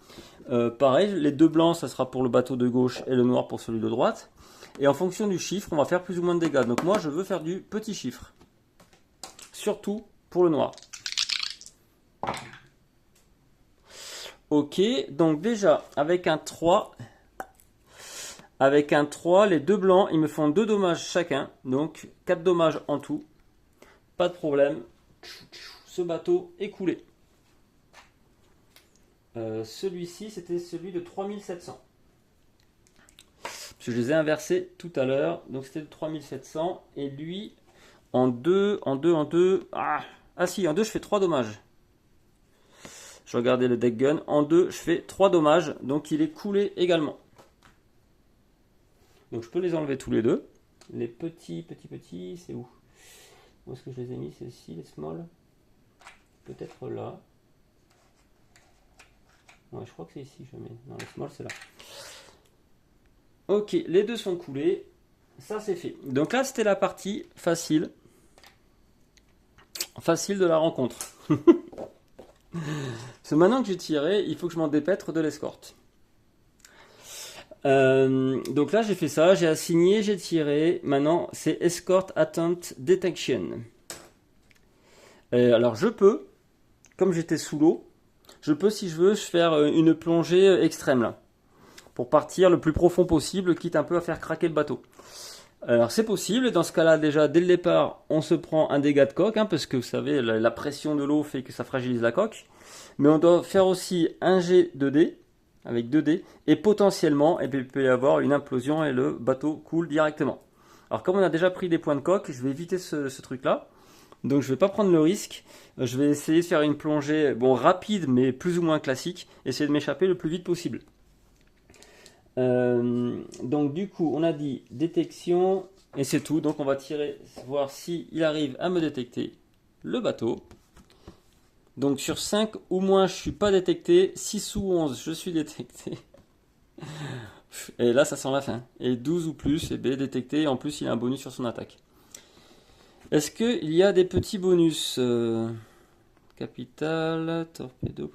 Pareil, les 2 blancs, ça sera pour le bateau de gauche et le noir pour celui de droite. Et en fonction du chiffre, on va faire plus ou moins de dégâts. Donc moi, je veux faire du petit chiffre. Surtout pour le noir. Ok, donc déjà, avec un 3, les 2 blancs, ils me font 2 dommages chacun. Donc 4 dommages en tout. Pas de problème. Ce bateau est coulé. Celui-ci, c'était celui de 3700. Parce que je les ai inversés tout à l'heure. Donc c'était de 3700. Et lui, en 2. Ah si, en 2, je fais 3 dommages. Je regardais le deck gun. En 2, je fais 3 dommages. Donc il est coulé également. Donc je peux les enlever tous les 2. Les petits, c'est où? Où est-ce que je les ai mis? C'est ici, les small. Peut-être là. Ouais, je crois que c'est ici, je mets. Non, les small, c'est là. Ok, les 2 sont coulés. Ça, c'est fait. Donc là, c'était la partie facile. Facile de la rencontre. Parce que maintenant que j'ai tiré, il faut que je m'en dépêtre de l'escorte. Donc là, j'ai fait ça. J'ai assigné, j'ai tiré. Maintenant, c'est Escort Attempt Detection. Alors, je peux, comme j'étais sous l'eau, je peux, si je veux, faire une plongée extrême là. Pour partir le plus profond possible, quitte un peu à faire craquer le bateau. Alors c'est possible, dans ce cas-là déjà dès le départ on se prend un dégât de coque, parce que vous savez la pression de l'eau fait que ça fragilise la coque. Mais on doit faire aussi un jet de dés, avec 2 dés, et potentiellement il peut y avoir une implosion et le bateau coule directement. Alors comme on a déjà pris des points de coque, je vais éviter ce truc-là. Donc je ne vais pas prendre le risque, je vais essayer de faire une plongée rapide mais plus ou moins classique, essayer de m'échapper le plus vite possible. Donc du coup on a dit détection et c'est tout. Donc on va tirer, voir si il arrive à me détecter le bateau. Donc sur 5 ou moins je suis pas détecté, 6 ou 11 je suis détecté. Et là ça sent la fin. Et 12 ou plus et B détecté, en plus il a un bonus sur son attaque. Est-ce qu'il y a des petits bonus capital, torpedo.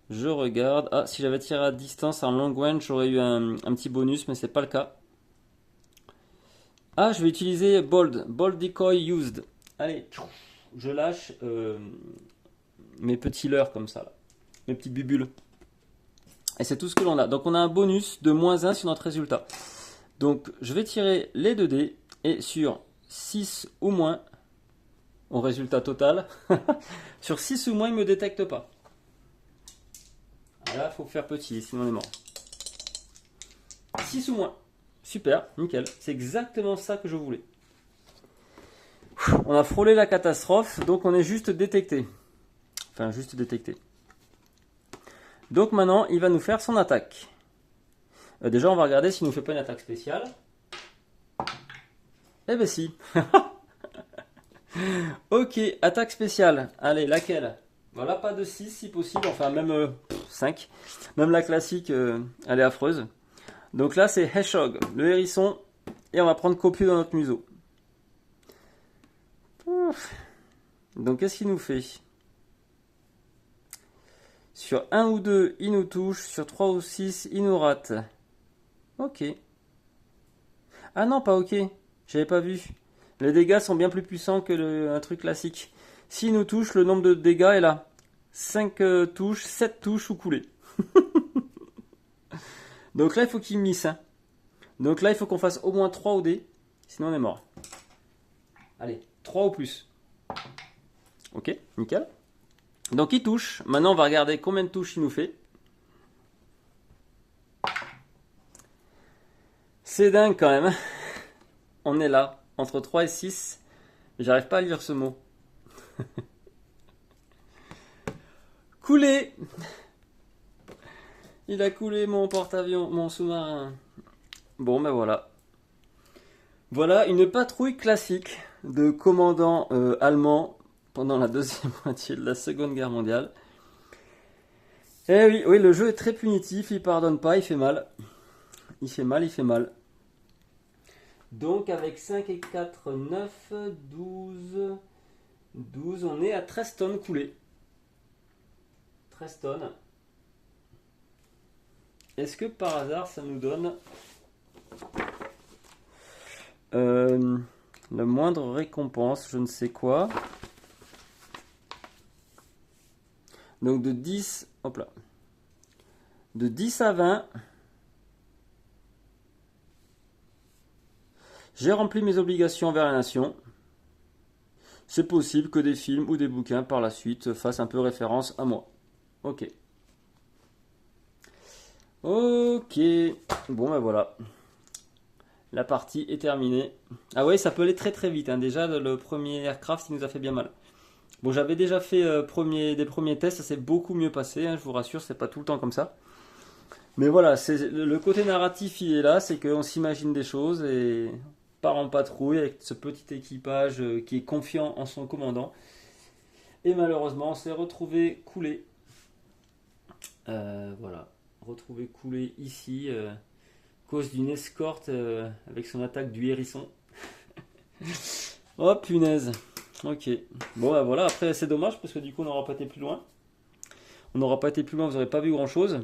Je regarde. Ah, si j'avais tiré à distance en long range, j'aurais eu un petit bonus, mais c'est pas le cas. Ah, je vais utiliser Bold. Bold Decoy Used. Allez, je lâche mes petits leurres comme ça, là. Mes petites bubules. Et c'est tout ce que l'on a. Donc on a un bonus de -1 sur notre résultat. Donc je vais tirer les 2 dés. Et sur 6 ou moins, au résultat total. Sur 6 ou moins, il ne me détecte pas. Là, il faut faire petit, sinon on est mort. 6 ou moins. Super, nickel. C'est exactement ça que je voulais. On a frôlé la catastrophe, donc on est juste détecté. Enfin, juste détecté. Donc maintenant, il va nous faire son attaque. Déjà, on va regarder s'il ne nous fait pas une attaque spéciale. Eh ben si. Ok, attaque spéciale. Allez, laquelle? Voilà, pas de 6 si possible, enfin même 5. Même la classique, elle est affreuse. Donc là, c'est Hedgehog, le hérisson. Et on va prendre copieux dans notre museau. Ouf. Donc qu'est-ce qu'il nous fait? Sur 1 ou 2, il nous touche. Sur 3 ou 6, il nous rate. Ok. Ah non, pas ok. J'avais pas vu. Les dégâts sont bien plus puissants que un truc classique. S'il nous touche, le nombre de dégâts est là. 5 touches, 7 touches ou coulées. Donc là, il faut qu'il misse. Hein. Donc là, il faut qu'on fasse au moins 3 OD. Sinon, on est mort. Allez, 3 ou plus. Ok, nickel. Donc il touche. Maintenant, on va regarder combien de touches il nous fait. C'est dingue quand même. On est là, entre 3 et 6. J'arrive pas à lire ce mot. Coulé. Il a coulé mon porte-avions, mon sous-marin. Bon, ben voilà. Voilà une patrouille classique de commandants allemands pendant la deuxième moitié de la Seconde Guerre mondiale. Eh oui, oui, le jeu est très punitif, il pardonne pas, il fait mal. Il fait mal, il fait mal. Donc avec 5 et 4, 9, 12, 12, on est à 13 tonnes coulées. 13 tonnes. Est-ce que par hasard ça nous donne la moindre récompense, je ne sais quoi. Donc de 10, hop là. De 10 à 20, j'ai rempli mes obligations envers la nation. C'est possible que des films ou des bouquins par la suite fassent un peu référence à moi. Ok. Ok. Bon ben voilà. La partie est terminée. Ah ouais, ça peut aller très très vite. Hein. Déjà, le premier aircraft, il nous a fait bien mal. Bon, j'avais déjà fait des premiers tests, ça s'est beaucoup mieux passé. Hein, je vous rassure, c'est pas tout le temps comme ça. Mais voilà, le côté narratif, il est là, c'est qu'on s'imagine des choses et part en patrouille avec ce petit équipage qui est confiant en son commandant. Et malheureusement, on s'est retrouvé coulé. Voilà, retrouvé coulé ici, à cause d'une escorte avec son attaque du hérisson. Oh punaise. Ok. Bon, bah voilà, après c'est dommage parce que du coup on n'aura pas été plus loin. On n'aura pas été plus loin, vous n'aurez pas vu grand chose.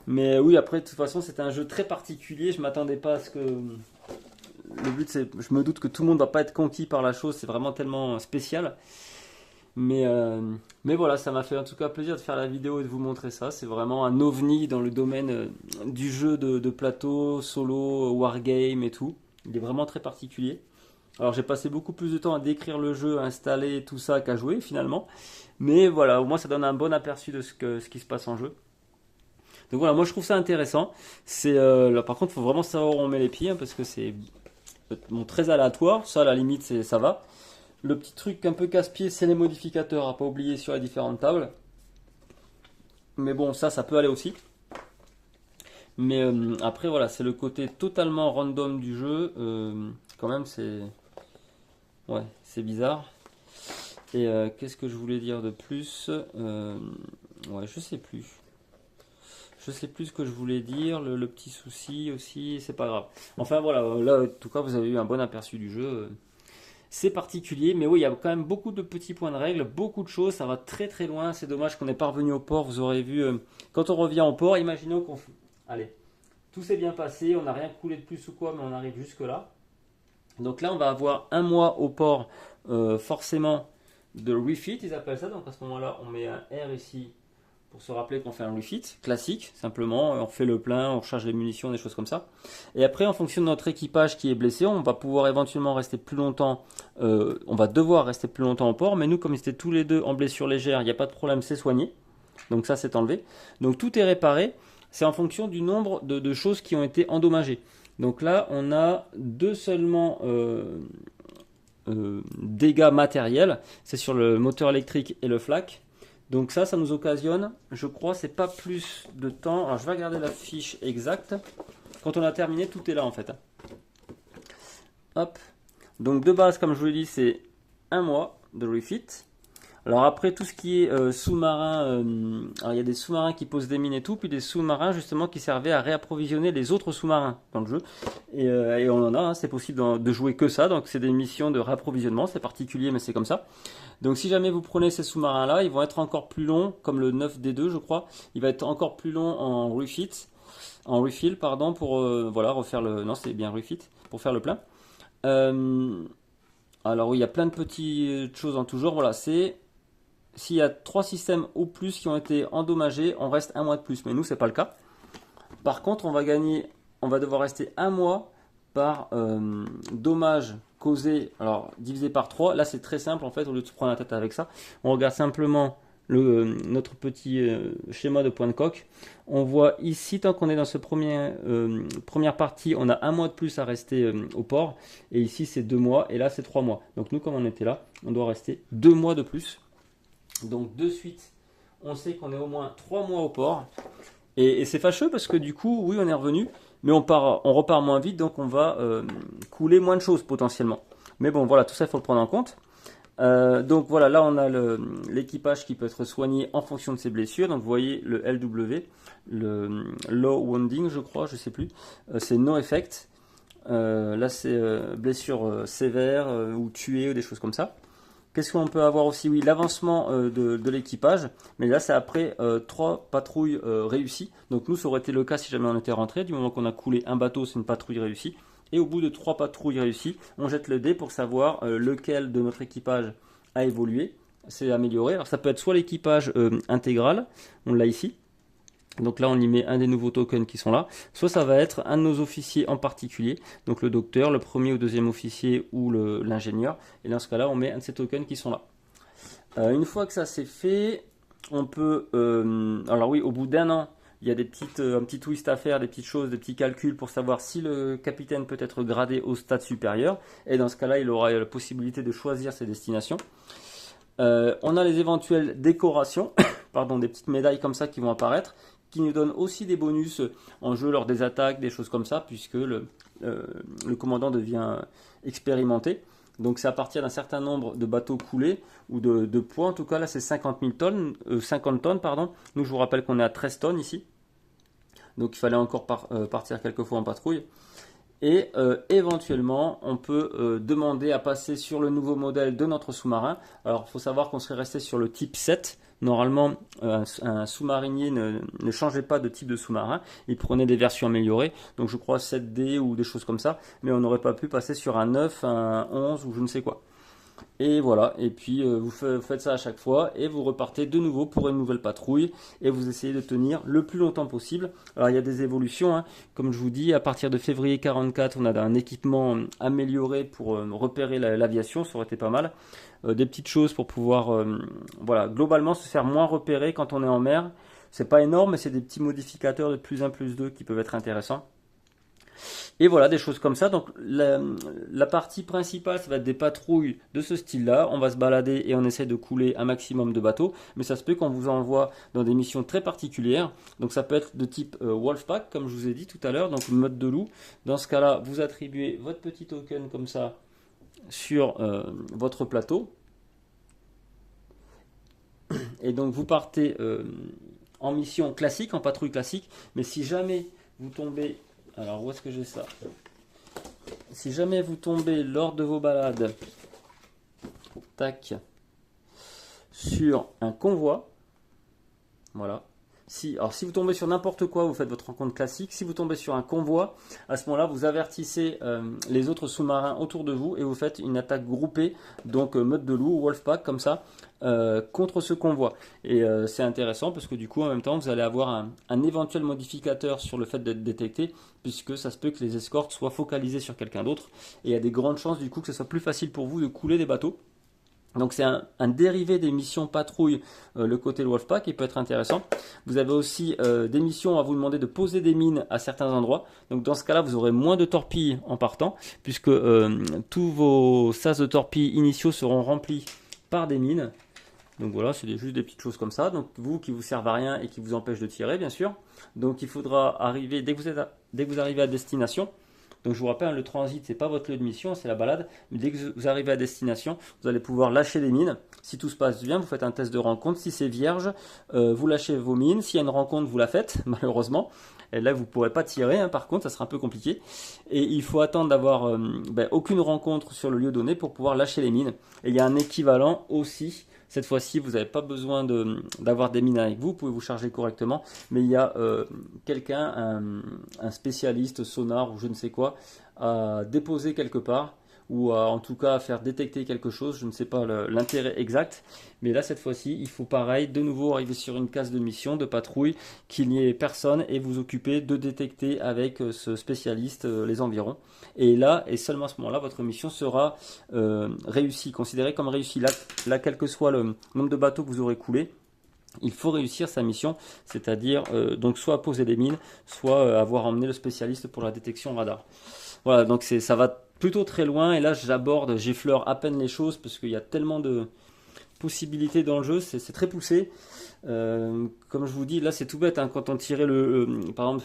Mais oui, après, de toute façon, c'était un jeu très particulier. Je m'attendais pas à ce que. Le but, c'est. Je me doute que tout le monde va pas être conquis par la chose. C'est vraiment tellement spécial. Mais voilà, ça m'a fait en tout cas plaisir de faire la vidéo et de vous montrer ça. C'est vraiment un ovni dans le domaine du jeu de plateau, solo, wargame et tout. Il est vraiment très particulier. Alors, j'ai passé beaucoup plus de temps à décrire le jeu, à installer tout ça qu'à jouer finalement. Mais voilà, au moins, ça donne un bon aperçu de ce qui se passe en jeu. Donc voilà, moi je trouve ça intéressant. Là, par contre, il faut vraiment savoir où on met les pieds hein, parce que c'est très aléatoire. Ça, à la limite, ça va. Le petit truc un peu casse-pied, c'est les modificateurs à pas oublier sur les différentes tables. Mais bon, ça peut aller aussi. Mais après, voilà, c'est le côté totalement random du jeu. Quand même, ouais, c'est bizarre. Et qu'est-ce que je voulais dire de plus? Ouais, je sais plus. Je sais plus ce que je voulais dire, le petit souci aussi, c'est pas grave. Enfin voilà, là en tout cas vous avez eu un bon aperçu du jeu. C'est particulier, mais oui, il y a quand même beaucoup de petits points de règle, beaucoup de choses, ça va très très loin. C'est dommage qu'on n'est pas revenu au port, vous aurez vu. Quand on revient au port, imaginons qu'on... Allez, tout s'est bien passé, on n'a rien coulé de plus ou quoi, mais on arrive jusque là. Donc là on va avoir un mois au port, forcément, de refit, ils appellent ça. Donc à ce moment-là, on met un R ici pour se rappeler qu'on fait un refit classique, simplement, on fait le plein, on recharge les munitions, des choses comme ça. Et après, en fonction de notre équipage qui est blessé, on va pouvoir éventuellement rester plus longtemps, on va devoir rester plus longtemps au port, mais nous, comme ils étaient tous les deux en blessure légère, il n'y a pas de problème, c'est soigné. Donc ça, c'est enlevé. Donc tout est réparé, c'est en fonction du nombre de choses qui ont été endommagées. Donc là, on a deux seulement dégâts matériels, c'est sur le moteur électrique et le flak. Donc ça nous occasionne, je crois, c'est pas plus de temps. Alors je vais regarder la fiche exacte. Quand on a terminé, tout est là en fait. Hop. Donc de base, comme je vous l'ai dit, c'est un mois de refit. Alors après, tout ce qui est sous-marin, alors il y a des sous-marins qui posent des mines et tout, puis des sous-marins justement qui servaient à réapprovisionner les autres sous-marins dans le jeu. Et on en a, hein, c'est possible de jouer que ça, donc c'est des missions de réapprovisionnement, c'est particulier mais c'est comme ça. Donc si jamais vous prenez ces sous-marins-là, ils vont être encore plus longs, comme le 9D2 je crois, il va être encore plus long en refill, pardon, pour voilà, refaire le... Non, c'est bien refit, pour faire le plein. Alors oui, il y a plein de petites choses en tout genre, voilà, c'est... S'il y a 3 systèmes ou plus qui ont été endommagés, on reste un mois de plus. Mais nous, c'est pas le cas. Par contre, on va devoir rester un mois par dommages causés, alors divisé par 3. Là, c'est très simple en fait, au lieu de se prendre la tête avec ça. On regarde simplement notre petit schéma de point de coque. On voit ici, tant qu'on est dans ce première partie, on a un mois de plus à rester au port. Et ici, c'est 2 mois. Et là, c'est 3 mois. Donc nous, comme on était là, on doit rester 2 mois de plus. Donc de suite, on sait qu'on est au moins 3 mois au port. Et c'est fâcheux parce que du coup, oui, on est revenu, mais on repart moins vite, donc on va couler moins de choses potentiellement. Mais bon, voilà, tout ça, il faut le prendre en compte. Donc voilà, là, on a l'équipage qui peut être soigné en fonction de ses blessures. Donc vous voyez le LW, le Low Wounding, je crois, je sais plus. C'est No Effect. Là, c'est blessure sévère ou tuée ou des choses comme ça. Qu'est-ce qu'on peut avoir aussi? Oui, l'avancement de l'équipage, mais là c'est après 3 patrouilles réussies. Donc nous, ça aurait été le cas si jamais on était rentré. Du moment qu'on a coulé un bateau, c'est une patrouille réussie. Et au bout de 3 patrouilles réussies, on jette le dé pour savoir lequel de notre équipage a évolué, s'est amélioré. Alors ça peut être soit l'équipage intégral, on l'a ici. Donc là, on y met un des nouveaux tokens qui sont là. Soit ça va être un de nos officiers en particulier. Donc le docteur, le premier ou deuxième officier ou l'ingénieur. Et dans ce cas-là, on met un de ces tokens qui sont là. Une fois que ça c'est fait, on peut... alors oui, au bout d'un an, il y a un petit twist à faire, des petites choses, des petits calculs pour savoir si le capitaine peut être gradé au stade supérieur. Et dans ce cas-là, il aura la possibilité de choisir ses destinations. On a les éventuelles décorations, pardon, des petites médailles comme ça qui vont apparaître, qui nous donnent aussi des bonus en jeu lors des attaques, des choses comme ça, puisque le commandant devient expérimenté. Donc c'est à partir d'un certain nombre de bateaux coulés, ou de poids, en tout cas là c'est 50 tonnes. Pardon. Nous je vous rappelle qu'on est à 13 tonnes ici, donc il fallait encore partir quelques fois en patrouille. Et éventuellement, on peut demander à passer sur le nouveau modèle de notre sous-marin. Alors, il faut savoir qu'on serait resté sur le type 7. Normalement, un sous-marinier ne changeait pas de type de sous-marin. Il prenait des versions améliorées. Donc, je crois 7D ou des choses comme ça. Mais on n'aurait pas pu passer sur un 9, un 11 ou je ne sais quoi. Et voilà, et puis vous faites ça à chaque fois et vous repartez de nouveau pour une nouvelle patrouille et vous essayez de tenir le plus longtemps possible. Alors il y a des évolutions, hein. Comme je vous dis, à partir de février 44, on a un équipement amélioré pour repérer l'aviation, ça aurait été pas mal. Des petites choses pour pouvoir, voilà, globalement se faire moins repérer quand on est en mer. C'est pas énorme, mais c'est des petits modificateurs de plus 1, plus 2 qui peuvent être intéressants. Et voilà, des choses comme ça. Donc la partie principale, ça va être des patrouilles de ce style-là. On va se balader et on essaie de couler un maximum de bateaux. Mais ça se peut qu'on vous envoie dans des missions très particulières. Donc ça peut être de type Wolfpack, comme je vous ai dit tout à l'heure, donc mode de loup. Dans ce cas-là, vous attribuez votre petit token comme ça sur votre plateau. Et donc vous partez en mission classique, en patrouille classique. Mais si jamais vous tombez... Alors, où est-ce que j'ai ça? Si jamais vous tombez lors de vos balades, tac, sur un convoi, voilà, Alors, si vous tombez sur n'importe quoi, vous faites votre rencontre classique. Si vous tombez sur un convoi, à ce moment-là, vous avertissez les autres sous-marins autour de vous et vous faites une attaque groupée, donc meute de loup, Wolfpack, comme ça, contre ce convoi. Et c'est intéressant parce que du coup, en même temps, vous allez avoir un éventuel modificateur sur le fait d'être détecté, puisque ça se peut que les escortes soient focalisées sur quelqu'un d'autre. Et il y a des grandes chances du coup que ce soit plus facile pour vous de couler des bateaux. Donc c'est un dérivé des missions patrouille, le côté Wolfpack, qui peut être intéressant. Vous avez aussi des missions à vous demander de poser des mines à certains endroits. Donc dans ce cas-là, vous aurez moins de torpilles en partant, puisque tous vos sas de torpilles initiaux seront remplis par des mines. Donc voilà, c'est juste des petites choses comme ça. Donc vous qui vous servent à rien et qui vous empêchent de tirer, bien sûr. Donc il faudra arriver, dès que vous arrivez à destination. Donc je vous rappelle, le transit, c'est pas votre lieu de mission, c'est la balade. Mais dès que vous arrivez à destination, vous allez pouvoir lâcher les mines. Si tout se passe bien, vous faites un test de rencontre. Si c'est vierge, vous lâchez vos mines. S'il y a une rencontre, vous la faites, malheureusement. Et là, vous ne pourrez pas tirer, hein, par contre, ça sera un peu compliqué. Et il faut attendre d'avoir aucune rencontre sur le lieu donné pour pouvoir lâcher les mines. Et il y a un équivalent aussi. Cette fois-ci, vous n'avez pas besoin d'avoir des mines avec vous, vous pouvez vous charger correctement, mais il y a quelqu'un, un spécialiste sonar ou je ne sais quoi, à déposer quelque part, ou en tout cas à faire détecter quelque chose, je ne sais pas l'intérêt exact, mais là cette fois-ci, il faut pareil, de nouveau arriver sur une case de mission, de patrouille, qu'il n'y ait personne et vous occuper de détecter avec ce spécialiste les environs. Et là, et seulement à ce moment-là, votre mission sera réussie, considérée comme réussie. Là, quel que soit le nombre de bateaux que vous aurez coulés, il faut réussir sa mission, c'est-à-dire donc soit poser des mines, soit avoir emmené le spécialiste pour la détection radar. Voilà, donc ça va plutôt très loin et là j'effleure à peine les choses parce qu'il y a tellement de possibilités dans le jeu, c'est très poussé. Comme je vous dis, là c'est tout bête, hein, quand on tirait par exemple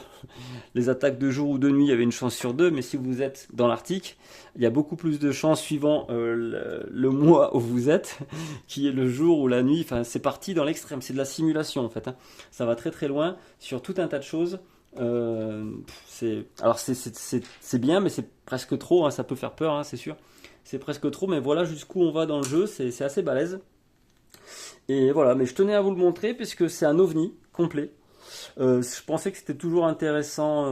les attaques de jour ou de nuit, il y avait une chance sur deux, mais si vous êtes dans l'Arctique, il y a beaucoup plus de chances suivant le mois où vous êtes, qui est le jour ou la nuit. Enfin, c'est parti dans l'extrême, c'est de la simulation en fait, hein. Ça va très très loin sur tout un tas de choses. Alors c'est bien, mais c'est presque trop, hein, ça peut faire peur, hein, c'est sûr. C'est presque trop, mais voilà jusqu'où on va dans le jeu, c'est assez balèze. Et voilà, mais je tenais à vous le montrer puisque c'est un ovni complet. Je pensais que c'était toujours intéressant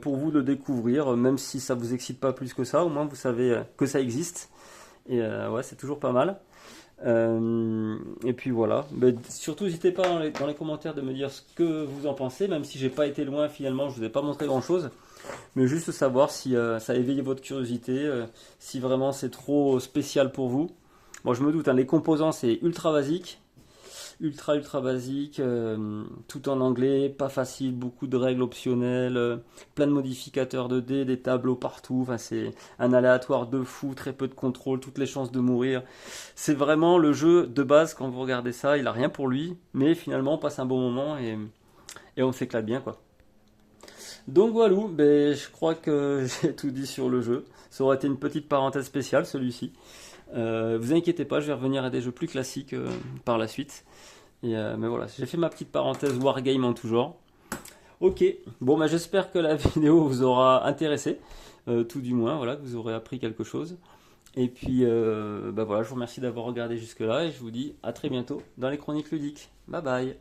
pour vous de le découvrir, même si ça vous excite pas plus que ça, au moins vous savez que ça existe. Et ouais, c'est toujours pas mal. Et puis voilà. Mais surtout, n'hésitez pas dans les commentaires de me dire ce que vous en pensez, même si j'ai pas été loin finalement, je vous ai pas montré grand chose. Mais juste savoir si ça a éveillé votre curiosité, si vraiment c'est trop spécial pour vous. Bon, je me doute, hein, les composants c'est ultra basique. Ultra basique, tout en anglais, pas facile, beaucoup de règles optionnelles, plein de modificateurs de dés, des tableaux partout, enfin, c'est un aléatoire de fou, très peu de contrôle, toutes les chances de mourir. C'est vraiment le jeu de base, quand vous regardez ça, il a rien pour lui, mais finalement on passe un bon moment et on s'éclate bien quoi. Donc voilà, je crois que j'ai tout dit sur le jeu. Ça aurait été une petite parenthèse spéciale celui-ci. Vous inquiétez pas, je vais revenir à des jeux plus classiques par la suite. Mais voilà, j'ai fait ma petite parenthèse Wargame en tout genre. Ok, bon j'espère que la vidéo vous aura intéressé, tout du moins, voilà, que vous aurez appris quelque chose. Et puis voilà, je vous remercie d'avoir regardé jusque là et je vous dis à très bientôt dans les chroniques ludiques. Bye bye.